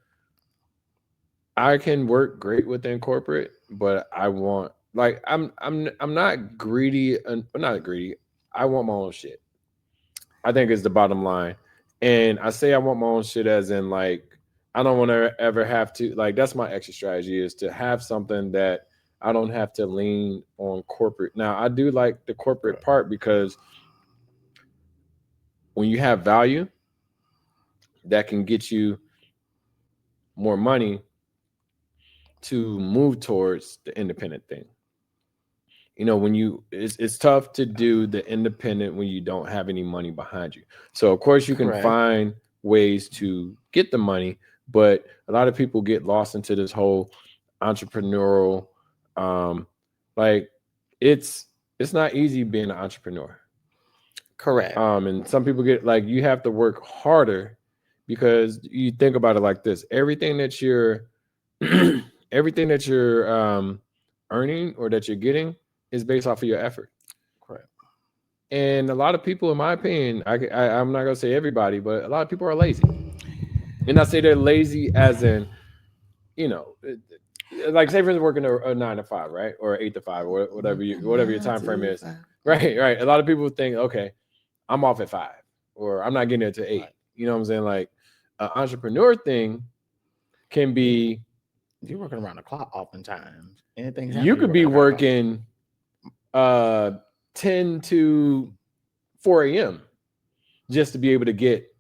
I can work great within corporate, but I want, like, I'm not greedy. I'm not greedy. I want my own shit. I think is the bottom line. And I say I want my own shit as in, like, I don't want to ever have to, like, that's my extra strategy, is to have something that I don't have to lean on corporate. Now, I do like the corporate part because when you have value, that can get you more money to move towards the independent thing. When it's tough to do the independent when you don't have any money behind you. So of course you can find ways to get the money, but a lot of people get lost into this whole entrepreneurial, like it's not easy being an entrepreneur. Correct. And some people get, like, you have to work harder, because you think about it like this: everything that you're earning or that you're getting is based off of your effort. Correct. And a lot of people, in my opinion, I'm not gonna say everybody, but a lot of people are lazy. And I say they're lazy as in, like, say for instance, working a 9 to 5, right, or 8 to 5, or whatever your time frame is, right. A lot of people think, okay, I'm off at 5, or I'm not getting there to 8. Right. You know what I'm saying? Like, an entrepreneur thing can be, you're working around the clock oftentimes. Anything you could be working 10 to 4 a.m. just to be able to get,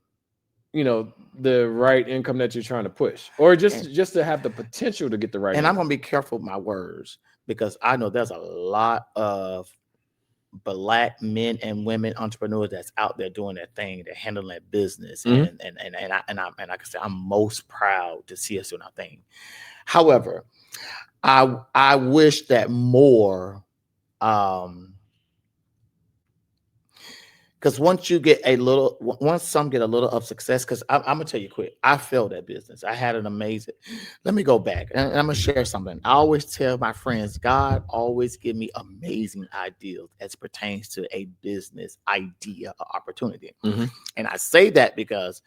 the right income that you're trying to push, or just to have the potential to get the right and income. I'm going to be careful with my words, because I know there's a lot of Black men and women entrepreneurs that's out there doing that thing, they're handling that business. And like I said, I'm most proud to see us doing our thing. However, I wish that more, because once some get a little of success, because I'm gonna tell you quick, I failed that business. I had an amazing. Let me go back, and I'm gonna share something. I always tell my friends, God always give me amazing ideas as pertains to a business idea or opportunity. And I say that because,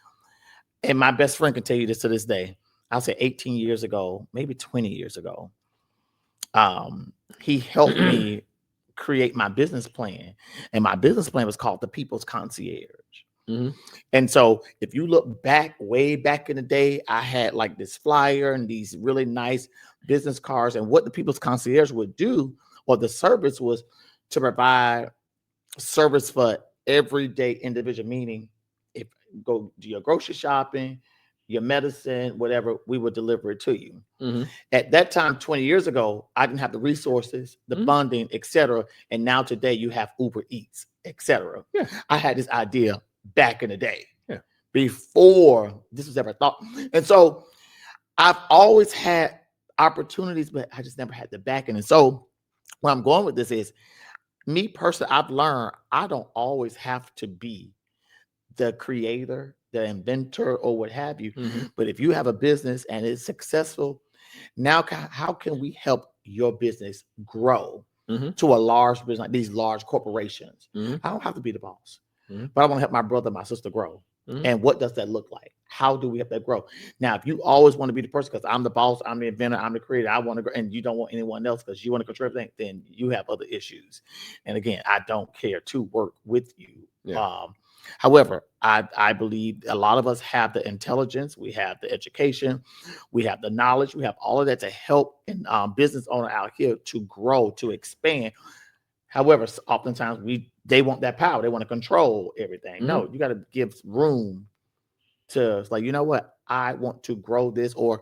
and my best friend can tell you this to this day, I'll say 18 years ago, maybe 20 years ago, he helped me create my business plan, and my business plan was called the People's Concierge. And so if you look back, way back in the day, I had like this flyer and these really nice business cards, and what the People's Concierge would do, or the service, was to provide service for everyday individual, meaning if you go do your grocery shopping, your medicine, whatever, we would deliver it to you. At that time, 20 years ago, I didn't have the resources, the funding, etc. And now today you have Uber Eats, etc. I had this idea back in the day, before this was ever thought. And so I've always had opportunities, but I just never had the backing. And so where I'm going with this is, me personally, I've learned I don't always have to be the creator, the inventor, or what have you. But if you have a business and it's successful, now how can we help your business grow to a large business, like these large corporations? I don't have to be the boss, but I want to help my brother, my sister grow. And what does that look like? How do we help that grow? Now, if you always want to be the person because I'm the boss, I'm the inventor, I'm the creator, I want to grow, and you don't want anyone else because you want to control everything, then you have other issues. And again, I don't care to work with you. Yeah. However, I believe a lot of us have the intelligence, we have the education, we have the knowledge, we have all of that to help in business owner out here to grow, to expand. However, oftentimes they want that power, they want to control everything. No, you got to give room to, like, you know what, I want to grow this, or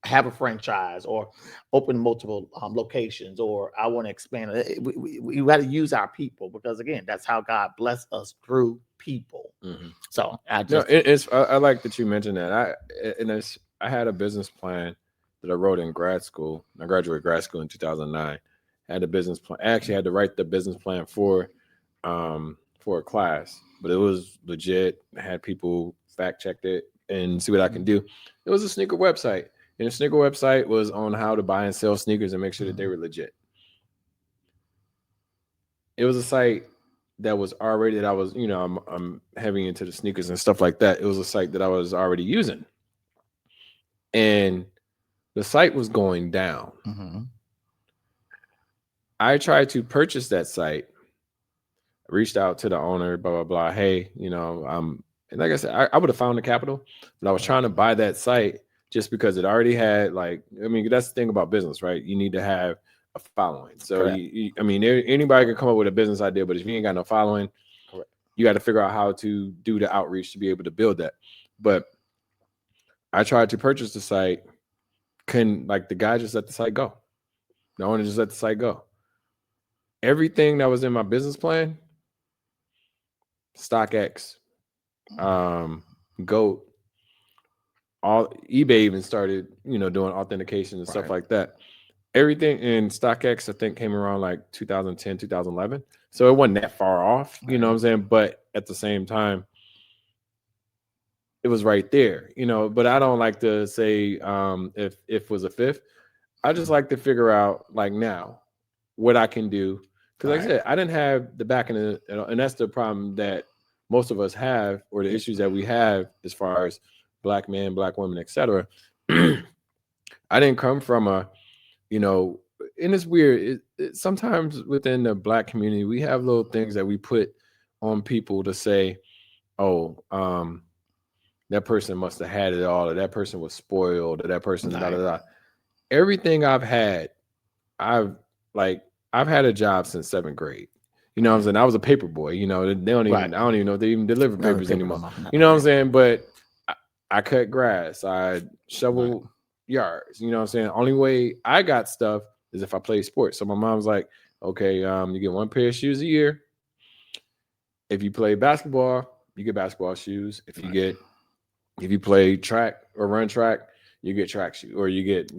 have a franchise, or open multiple locations, or I want to expand. We got to use our people, because again, that's how God bless us, through people. So I like that you mentioned that. I had a business plan that I wrote in grad school. I graduated grad school in 2009. I had a business plan. I actually had to write the business plan for a class, but it was legit. I had people fact check it and see what I can do. It was a sneaker website. And the sneaker website was on how to buy and sell sneakers and make sure that they were legit. It was a site that was already, that I was, I'm heavy into the sneakers and stuff like that. It was a site that I was already using. And the site was going down. I tried to purchase that site, reached out to the owner, blah, blah, blah. Hey, and like I said, I would have found the capital, but I was trying to buy that site just because it already had, that's the thing about business, right? You need to have a following. So, anybody can come up with a business idea, but if you ain't got no following, you got to figure out how to do the outreach to be able to build that. But I tried to purchase the site. The guy just let the site go. The owner just let the site go. Everything that was in my business plan, StockX, GOAT, all eBay even started, doing authentication and stuff like that. Everything in StockX, I think, came around like 2010, 2011. So it wasn't that far off, you know what I'm saying? But at the same time, it was right there, but I don't like to say if it was a fifth. I just like to figure out, like, now what I can do. Because like I said, I didn't have the back end, and that's the problem that most of us have, or the issues that we have as far as Black men, Black women, etc. I didn't come from and it's weird. Sometimes within the Black community, we have little things that we put on people to say, oh, that person must have had it all, or that person was spoiled, or that person, da, da, da. Everything I've had, I've had a job since 7th grade. You know what I'm saying? I was a paper boy. They don't even, I don't even know if they even deliver papers anymore. You know what I'm saying? But I cut grass. I shovel yards. You know what I'm saying? Only way I got stuff is if I play sports. So my mom's like, okay, you get one pair of shoes a year. If you play basketball, you get basketball shoes. If you play track or run track, you get track shoes, or you get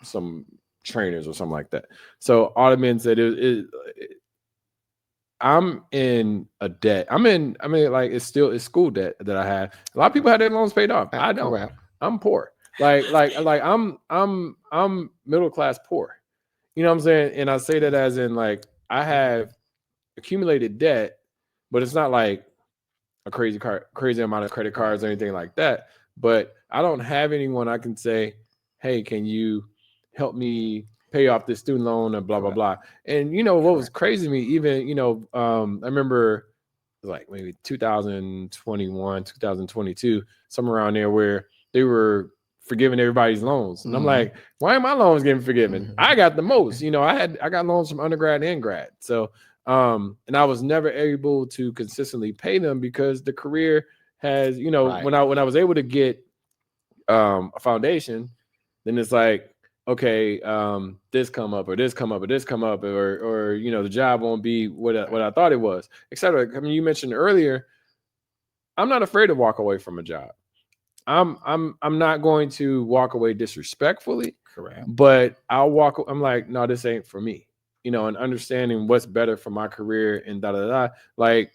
some trainers or something like that. So all the men said I'm in a debt. It's school debt that I have. A lot of people have their loans paid off. I don't. I'm poor. I'm middle class poor. You know what I'm saying? And I say that as in, like, I have accumulated debt, but it's not like a crazy amount of credit cards or anything like that. But I don't have anyone I can say, hey, can you help me pay off this student loan and blah, blah, blah. And what was crazy to me, even, I remember like maybe 2021, 2022, somewhere around there, where they were forgiving everybody's loans. And I'm like, why are my loans getting forgiven? I got the most. I got loans from undergrad and grad. So and I was never able to consistently pay them, because the career has, when I was able to get a foundation, then it's like, okay, this come up, or this come up, or this come up, or the job won't be what I thought it was, etc. I mean, you mentioned earlier, I'm not afraid to walk away from a job. I'm not going to walk away disrespectfully. Correct. But I'm like, no, this ain't for me. you know, and understanding what's better for my career and like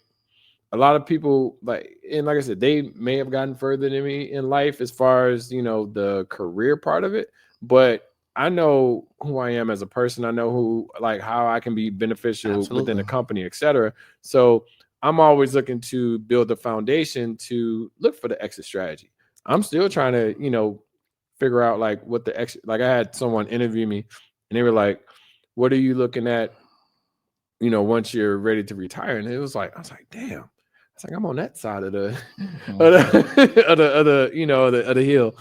a lot of people like, and like I said, they may have gotten further than me in life as far as, you know, the career part of it, but I know who I am as a person. I know who, like, how I can be beneficial within the company, etc. So I'm always looking to build the foundation to look for the exit strategy. I'm still trying to, you know, figure out like what the exit, like I had someone interview me and they were like, what are you looking at, you know, once you're ready to retire? And it was like, I was like, damn. It's like I'm on that side of the, of the you know, of the hill.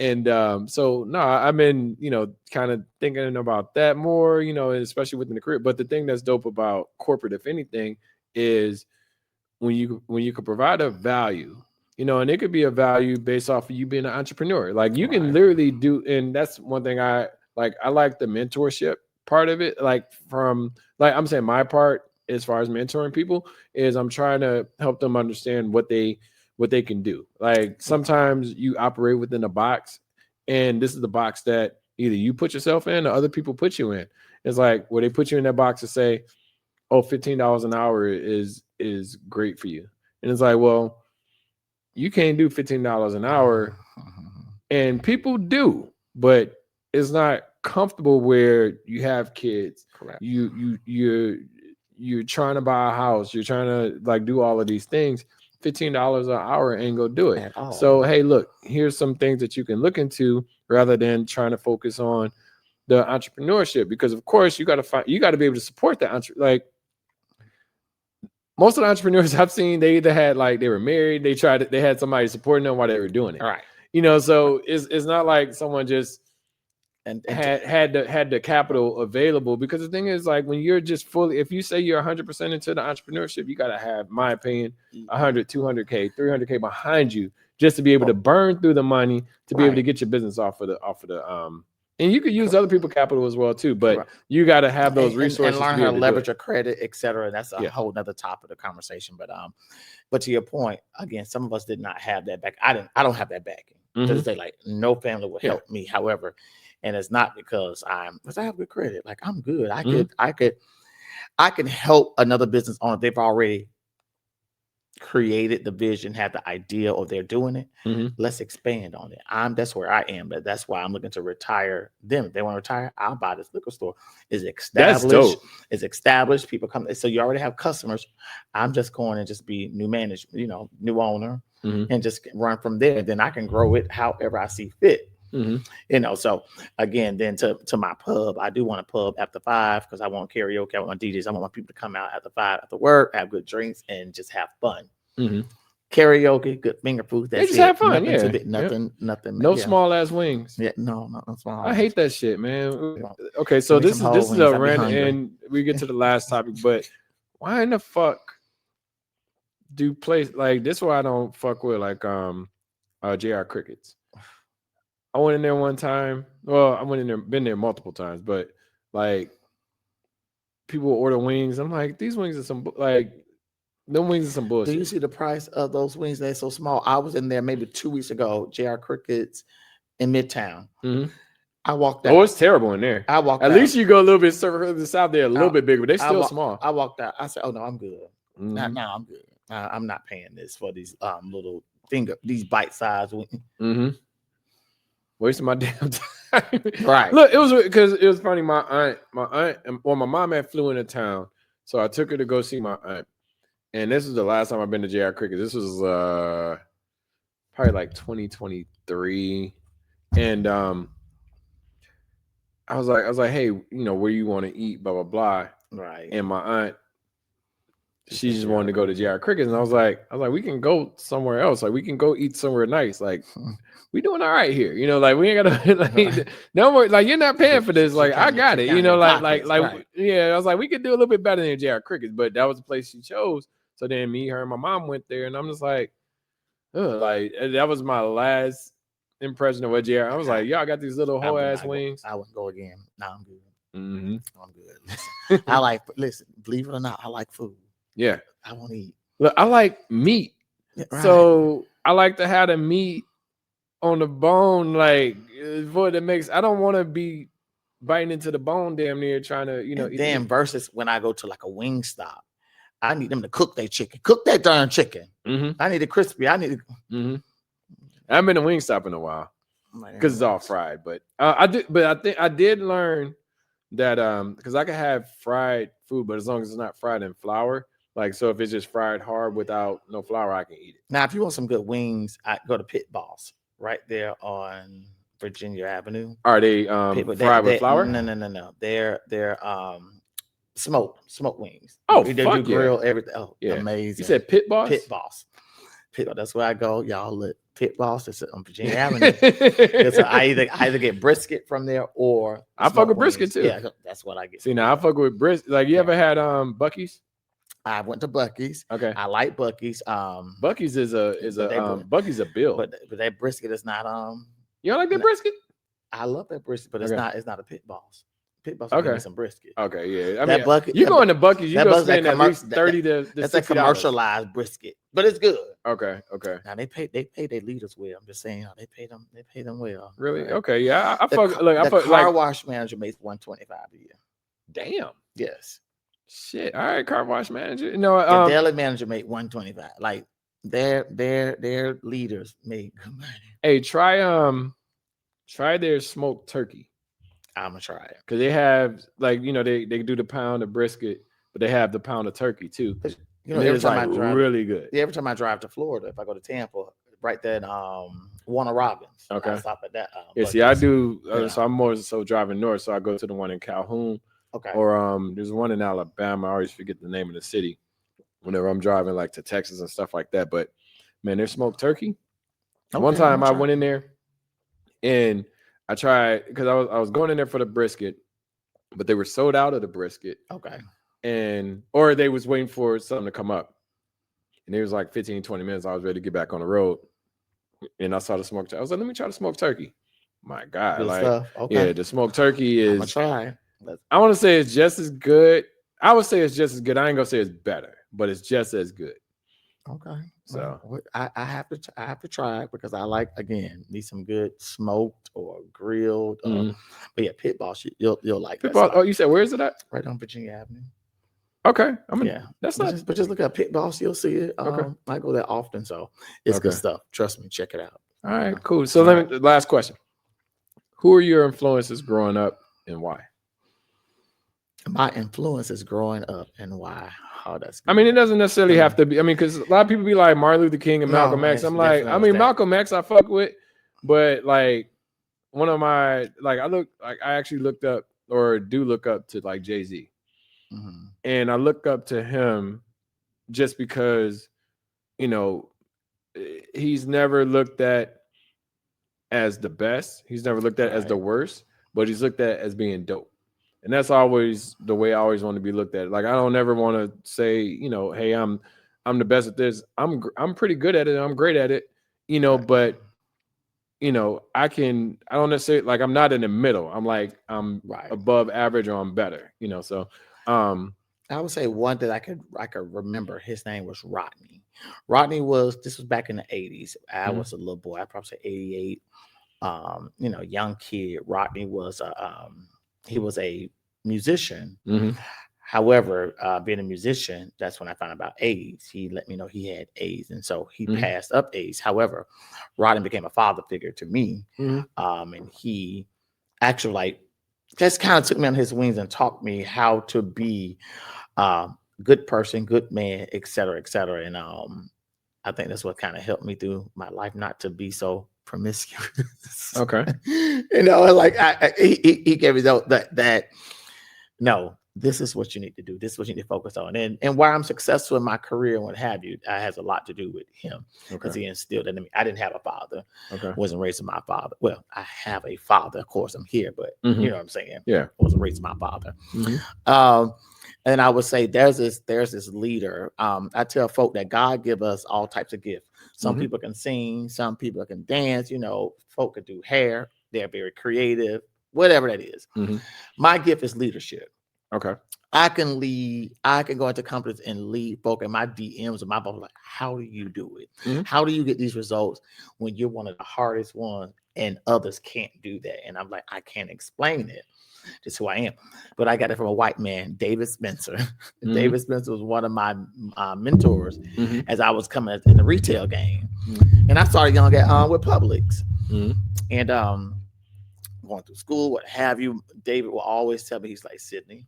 And so no, I've been, you know, kind of thinking about that more, you know, especially within the career. But the thing that's dope about corporate, if anything, is when you could provide a value, you know, and it could be a value based off of you being an entrepreneur. Like you can literally do, and that's one thing I like. I like the mentorship part of it. Like from, like I'm saying, my part as far as mentoring people is I'm trying to help them understand what they can do. Like sometimes you operate within a box, and this is the box that either you put yourself in or other people put you in. It's like where they put you in that box to say, oh, $15 an hour is great for you. And it's like, well, you can't do $15 an hour. And people do, but it's not comfortable where you have kids. Correct. You're trying to buy a house, you're trying to like do all of these things. $15 an hour ain't gonna do it. So hey, look, here's some things that you can look into rather than trying to focus on the entrepreneurship, because of course you got to be able to support the like most of the entrepreneurs I've seen, they either had like they were married, they had somebody supporting them while they were doing it. All right. You know, so it's not like someone just had the capital available, because the thing is, like, when you're just fully, if you say you're 100% into the entrepreneurship, you got to have, my opinion, 100, 200K, 300K behind you just to be able to burn through the money to be able to get your business off of the and you could use other people's capital as well too, but you got to have those resources and learn to how to leverage your credit, etc. That's a whole nother topic of the conversation. But to your point, again, some of us did not have that back. I don't have that backing. To say, like, no family would help me. However, and it's not because I have good credit. Like, I'm good. I could help another business owner. They've already created the vision, have the idea, or they're doing it. Let's expand on it. That's where I am, but that's why I'm looking to retire them. If they want to retire, I'll buy this liquor store. It's established. That's dope. It's established. People come, so you already have customers. I'm just going and just be new management, you know, new owner, and just run from there. Then I can grow it however I see fit. You know, so again, then to my pub, I do want a pub after 5 because I want karaoke, I want my DJs, I want my people to come out after 5 after work, have good drinks, and just have fun. Karaoke, good finger food. That's just have fun. Nothing. No small ass wings. Yeah, no small. I hate that shit, man. Okay, so this is a rant, and we get to the last topic. But why in the fuck do places like this? Why I don't fuck with like JR Crickets. I went in there one time. Well, I went in there, been there multiple times, but like people order wings. I'm like, these wings are some like. Them wings are some bullshit. Do you see the price of those wings? They're so small. I was in there maybe 2 weeks ago, JR Crickets in Midtown. I walked out. Oh, it's terrible in there. I walked out. At least you go a little bit further south there, a little bit bigger, but they're still small. I walked out. I said, oh, no, I'm good. No, I'm good. I'm not paying this for these little these bite-sized wings. Wasting my damn time. Right. Look, it was because it was funny. My mom had flew into town, so I took her to go see my aunt. And this is the last time I've been to JR Cricket. This was probably like 2023. And I was like, hey, you know, where you want to eat, blah, blah, blah. Right. And my aunt, she just wanted to go to JR Cricket. And I was like, we can go somewhere else. Like, we can go eat somewhere nice. Like, we doing all right here. You know, like, we ain't gotta like no more, like, you're not paying for this. Like, I got it. You know, yeah, I was like, we could do a little bit better than JR Cricket, but that was the place she chose. So then me, her, and my mom went there, and I'm just like, like, that was my last impression of what JR. I was like, y'all got these little whole ass wings. I wouldn't go again. No, I'm good. I'm good. Listen, believe it or not, I like food. Yeah. I want to eat. Look, I like meat. Right. So I like to have the meat on the bone, like, for the mix. I don't want to be biting into the bone, damn near trying to, And then versus when I go to like a wing stop, I need them to cook their chicken, cook that darn chicken. Mm-hmm. I need it crispy. I need it. Mm-hmm. I haven't been to wing stop in a while because it's all fried. But I think I did learn that because I can have fried food, but as long as it's not fried in flour, like so if it's just fried hard without no flour, I can eat it. Now, if you want some good wings, I go to Pit Boss right there on Virginia Avenue. Are they fried with flour? No. They're smoked wings. Oh, they do grill everything. Oh, yeah. Amazing. You said Pit Boss? Pit Boss. That's where I go. Y'all look. Pit Boss is on Virginia Avenue. So I either get brisket from there or I fuck with brisket too. Yeah, that's what I get. See, now I fuck with brisket. Like you ever had Buc-ee's? I went to Buc-ee's. Okay. I like Buc-ee's. Buc-ee's is Buc-ee's a bill. But that brisket is not You don't like that brisket? I love that brisket, but it's not a Pit Boss. Pit Boss okay. Me some brisket. Okay, yeah. I that mean, bucket, you going to Buc-ee's, you go spend at least 30 to that's $60. a commercialized brisket, but it's good. Okay. Now they pay their leaders well. I'm just saying, they pay them well. Really? Right? Okay, yeah. I fuck car wash manager makes $125 a year. Damn. Yes. Shit. All right, car wash manager. The deli manager make $125. Like their leaders make good money. Hey, try their smoked turkey. I'm gonna try it because they have they do the pound of brisket, but they have the pound of turkey too. Every time I drive, really good. Every time I drive to Florida, if I go to Tampa, right there in Warner Robins, okay, I stop at that. See, I do. So I'm more so driving north, so I go to the one in Calhoun. Okay. Or there's one in Alabama. I always forget the name of the city whenever I'm driving like to Texas and stuff like that. But man, their smoked turkey. Okay, one time I went in there and I tried because I was going in there for the brisket, but they were sold out of the brisket. Okay. Or they was waiting for something to come up. And it was like 15, 20 minutes. I was ready to get back on the road. And I saw the smoked turkey. I was like, let me try the smoked turkey. My God. Good stuff. Okay. Yeah, the smoked turkey is. I'm gonna try. I want to say it's just as good. I would say it's just as good. I ain't gonna say it's better, but it's just as good. Okay. So I have to try it because I like, again, need some good smoked or grilled. But yeah, Pit Boss, you'll like Pit Boss. Oh, you said where is it at? Right on Virginia Avenue. Okay. That's not. But just look at Pit Boss, you'll see it. Okay. I go there often, so it's good stuff. Trust me, check it out. All right, cool. So last question: who are your influences growing up, and why? My influences growing up and why? Oh, that's good. I mean, it doesn't necessarily have to be. I mean, because a lot of people be like Martin Luther King and Malcolm X. I'm like, Malcolm X I fuck with, but like one of my I actually looked up or do look up to like Jay-Z. Mm-hmm. And I look up to him just because, he's never looked at as the best. He's never looked at as the worst, but he's looked at as being dope. And that's always the way I always want to be looked at. Like, I don't ever want to say, hey, I'm the best at this. I'm pretty good at it. I'm great at it, but I don't necessarily like, I'm not in the middle. I'm like, I'm above average or I'm better, so, I would say one that I could remember. His name was Rodney. This was back in the 80s. I was a little boy. I'd probably say 88. Young kid. Rodney was he was a musician. Mm-hmm. However, being a musician, that's when I found out about AIDS. He let me know he had AIDS, and so he passed up AIDS. However, Rodney became a father figure to me, and he actually just kind of took me on his wings and taught me how to be good person, good man, et cetera, et cetera. And I think that's what kind of helped me through my life, not to be so promiscuous. Okay. He gave me that no, this is what you need to do. This is what you need to focus on. And why I'm successful in my career and what have you, has a lot to do with him. Because he instilled in me. I didn't have a father. Okay. Wasn't raised with my father. Well, I have a father. Of course, I'm here, but you know what I'm saying? Yeah. I wasn't raised with my father. And I would say there's this leader. I tell folk that God give us all types of gifts. Some people can sing, some people can dance, folk can do hair. They're very creative, whatever that is. My gift is leadership. Okay. I can lead. I can go into companies and lead folk, and my DMs and my boss like, how do you do it? How do you get these results when you're one of the hardest ones and others can't do that? And I'm like, I can't explain it. This is who I am. But I got it from a white man, David Spencer. David Spencer was one of my mentors as I was coming in the retail game. And I started young with Publix. And going through school, what have you. David will always tell me, he's like, Sydney,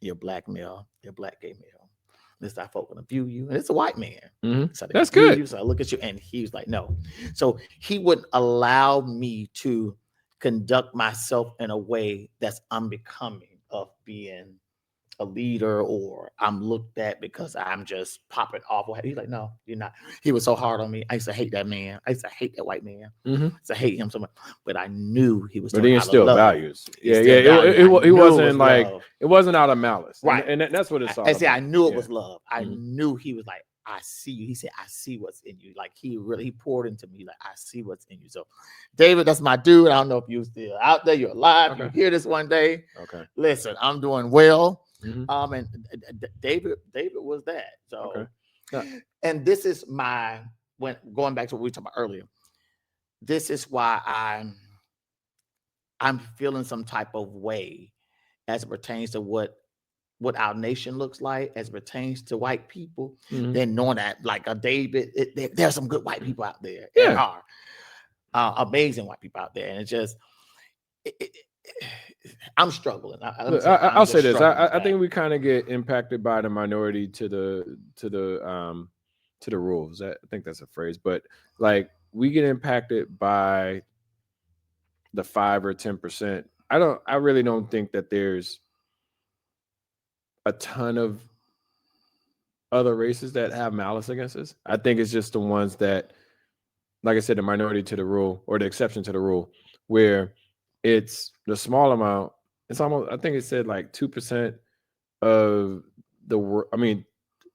you're a black male, you're a black gay male. This is how folk gonna view you. And it's a white man. So that's good. You, so I look at you, and he was like, no. So he wouldn't allow me to conduct myself in a way that's unbecoming of being a leader, or I'm looked at because I'm just popping off. He's like, no, you're not. He was so hard on me. I used to hate that man. I used to hate that white man. I used to hate him so much. But I knew he was. But he still values. It wasn't like love. It wasn't out of malice, right? And that's what it's all. I knew it was love. I knew he was like, I see you. He said, I see what's in you. Like he poured into me. Like, I see what's in you. So, David, that's my dude. I don't know if you're still out there. You're alive. Okay. You hear this one day. Okay. Listen, I'm doing well. And David was that. So, and this is going back to what we were talking about earlier. This is why I'm feeling some type of way as it pertains to what our nation looks like, as it pertains to white people. Then knowing that, like a David, there's some good white people out there. Yeah, there are amazing white people out there, and it's just. I'm struggling. I'll say this. I think we kind of get impacted by the minority to the rules. I think that's a phrase, but like we get impacted by the 5 or 10%. I really don't think that there's a ton of other races that have malice against us. I think it's just the ones that, like I said, the minority to the rule or the exception to the rule, where it's the small amount. It's almost, I think it said like 2% of the, I mean,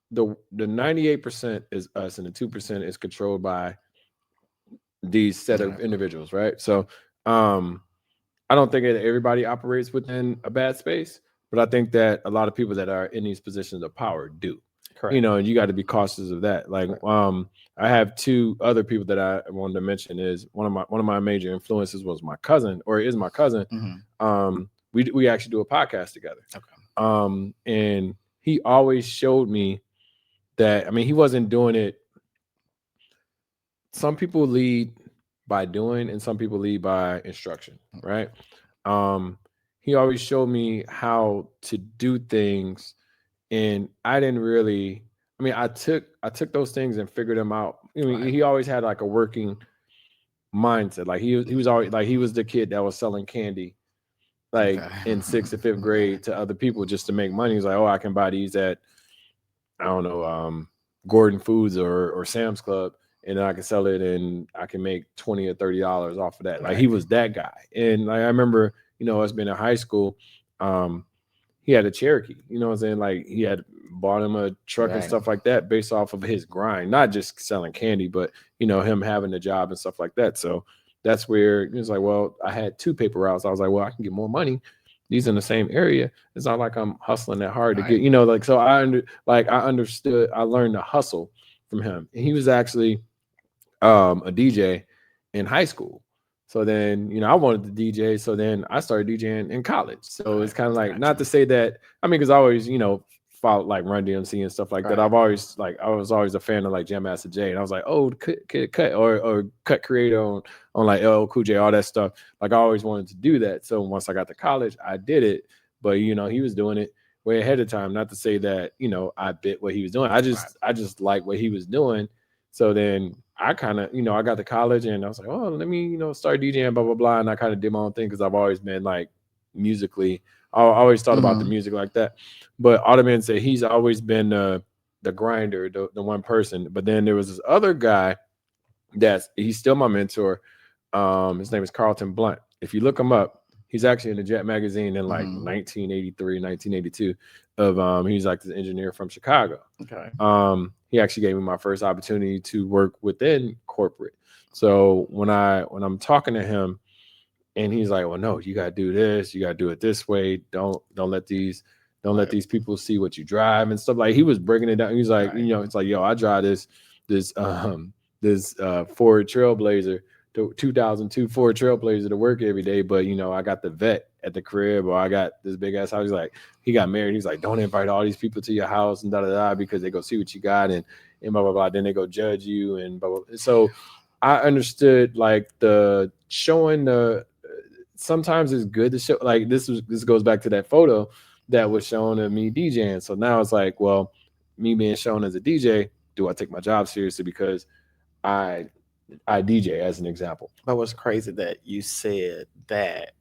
the 98% is us and the 2% is controlled by these set of individuals, right? So I don't think that everybody operates within a bad space, but I think that a lot of people that are in these positions of power do. Correct. And you got to be cautious of that. Like, I have 2 other people that I wanted to mention. Is one of my major influences was my cousin, or is my cousin. We actually do a podcast together. Okay. And he always showed me that, I mean, he wasn't doing it. Some people lead by doing, and some people lead by instruction, right? He always showed me how to do things. And I didn't really, I mean, I took those things and figured them out. I mean, he always had like a working mindset. Like he was always like, he was the kid that was selling candy, like in 6th or 5th grade to other people just to make money. He's like, oh, I can buy these at, I don't know, Gordon Foods or Sam's Club, and then I can sell it and I can make $20 or $30 off of that. Like he was that guy. And like, I remember, us being in high school, he had a Cherokee, you know what I'm saying? Like he had bought him a truck and stuff like that based off of his grind, not just selling candy, but him having a job and stuff like that. So that's where it was like, well, I had 2 paper routes. I was like, well, I can get more money. These in the same area. It's not like I'm hustling that hard to get, like, so I understood, I learned to hustle from him. And he was actually a DJ in high school. So then, I wanted to DJ. So then I started DJing in college. So it's kind of like, not to say that, I mean, because I always, followed like Run DMC and stuff like that. I was always a fan of like Jam Master Jay. And I was like, oh, cut or cut creator on like LL Cool J, all that stuff. Like I always wanted to do that. So once I got to college, I did it. But, he was doing it way ahead of time. Not to say that, I bit what he was doing. I just like what he was doing. So then I kind of, I got to college and I was like, oh, let me, start DJing, blah, blah, blah. And I kind of did my own thing because I've always been like musically, I always thought about the music like that. But Ottoman said he's always been the grinder, the one person. But then there was this other guy he's still my mentor. His name is Carlton Blunt. If you look him up, he's actually in the Jet magazine in like 1983, 1982 he's like the engineer from Chicago. Okay. He actually gave me my first opportunity to work within corporate. So when I'm talking to him and he's like, well, no, you got to do this. You got to do it this way. Don't let these people see what you drive and stuff. Like he was breaking it down. He's like, it's like, yo, I drive this Ford Trailblazer, 2002 Ford Trailblazer to work every day. But, I got the Vet at the crib, or I got this big ass house. He's like, he got married. He's like, don't invite all these people to your house and da da da because they go see what you got and blah blah blah. Then they go judge you and blah blah. So I understood like the showing the. Sometimes it's good to show like this goes back to that photo that was shown of me DJing. So now it's like, well, me being shown as a DJ, do I take my job seriously because I DJ as an example? But what's crazy that you said that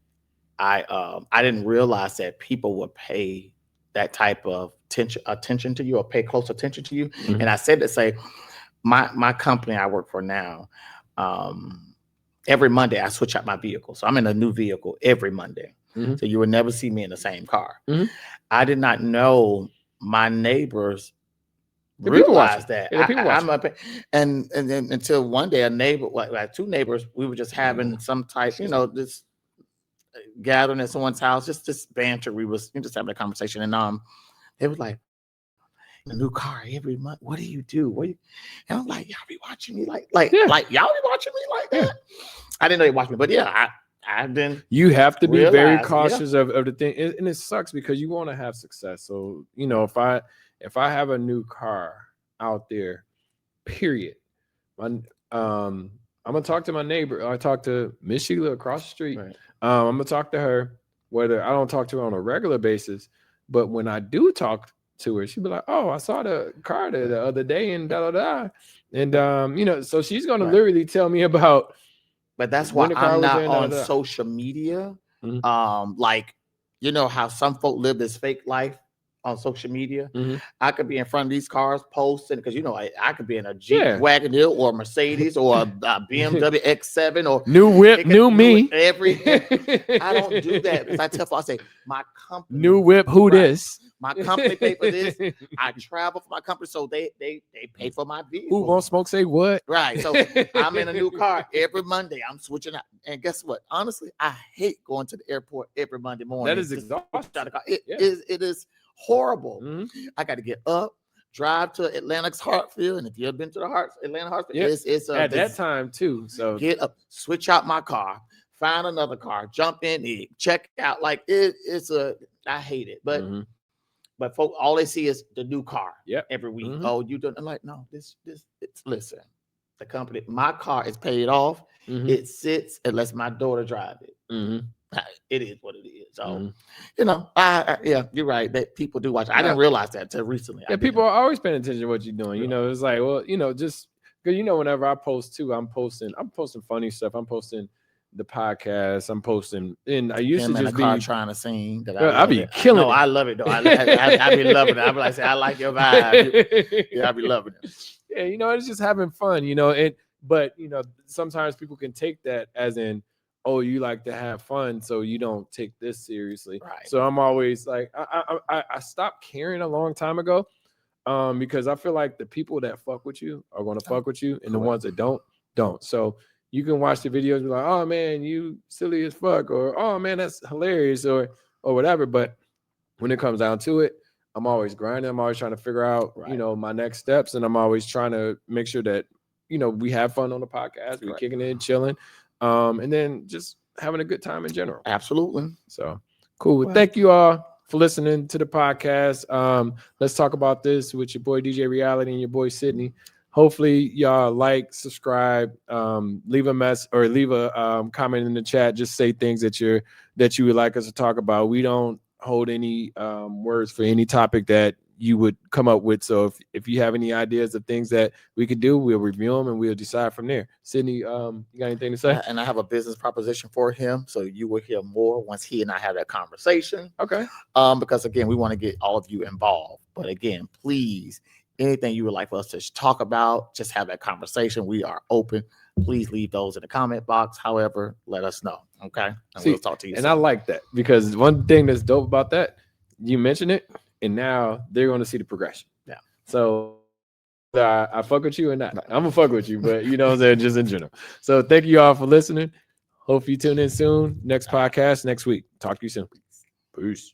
I didn't realize that people would pay that type of attention to you or pay close attention to you. Mm-hmm. And I said to say my company I work for now, every Monday I switch out my vehicle. So I'm in a new vehicle every Monday. Mm-hmm. So you would never see me in the same car. Mm-hmm. I did not know my neighbors realized that. And then until one day a neighbor, like two neighbors, we were just having some type, this gathering at someone's house, just this banter. We was just having a conversation, and they was like, a new car every month. What do you do? And I'm like, y'all be watching me like y'all be watching me like that. I didn't know you watched me, but yeah, I've been. You have to be very cautious of the thing, and it sucks because you want to have success. So if I have a new car out there, period, I'm gonna talk to my neighbor. I talk to Miss Sheila across the street. Right. I'm gonna talk to her. Whether I don't talk to her on a regular basis, but when I do talk to her, she'd be like, "Oh, I saw the car the other day," and da da da, and so she's gonna literally tell me about. But that's why I'm not on social media. Mm-hmm. Like how some folk live this fake life on social media. Mm-hmm. I could be in front of these cars posting because I could be in a Jeep wagon or a Mercedes or a BMW X7 or new whip, new me. I don't do that because I tell folks, I say my company new whip. Who this? My company pay for this. I travel for my company, so they pay for my vehicle. Who won't smoke? Say what? Right. So I'm in a new car every Monday. I'm switching out, and guess what? Honestly, I hate going to the airport every Monday morning. That is exhausting. It is horrible. Mm-hmm. I got to get up, drive to Atlanta's Hartsfield, and if you've been to the Atlanta Hartsfield, it's at that time too. So get up, switch out my car, find another car, jump in, check out. Like I hate it, but. Mm-hmm. But folks, all they see is the new car every week. Mm-hmm. Oh, you don't. I'm like, no, listen, the company, my car is paid off. Mm-hmm. It sits unless my daughter drive it. Mm-hmm. It is what it is. So, you're right. That people do watch. I didn't realize that until recently. Yeah, people are always paying attention to what you're doing. It's like, well, just because whenever I post too, I'm posting funny stuff. I'm posting the podcast. I'm posting, and I used to just be trying to sing. I be killing. No, I love it though. I be loving it. I be like, I like your vibe. Yeah, I be loving it. Yeah, it's just having fun. But sometimes people can take that as in, oh, you like to have fun, so you don't take this seriously. Right. So I'm always like, I stopped caring a long time ago, because I feel like the people that fuck with you are going to fuck with you, and the ones that don't. So. You can watch the videos and be like, oh man, you silly as fuck, or oh man, that's hilarious, or whatever. But when it comes down to it, I'm always grinding. I'm always trying to figure out, my next steps, and I'm always trying to make sure that, we have fun on the podcast, we're kicking in, chilling, and then just having a good time in general. Absolutely. So cool. Well, thank you all for listening to the podcast. Let's talk about this with your boy DJ Reality and your boy Sydney. Hopefully y'all like, subscribe, leave a mess or leave a comment in the chat. Just say things that you would like us to talk about. We don't hold any words for any topic that you would come up with. So if you have any ideas of things that we could do, we'll review them and we'll decide from there. Sydney, you got anything to say? And I have a business proposition for him, so you will hear more once he and I have that conversation. Okay. Because again, we want to get all of you involved. But again, please. Anything you would like for us to talk about, just have that conversation. We are open. Please leave those in the comment box. However, let us know. Okay. And we'll talk to you soon. I like that because one thing that's dope about that, you mentioned it, and now they're going to see the progression. Yeah. So I fuck with you and not. I'm going to fuck with you, but what I'm saying, just in general. So thank you all for listening. Hope you tune in soon. Next podcast next week. Talk to you soon. Peace.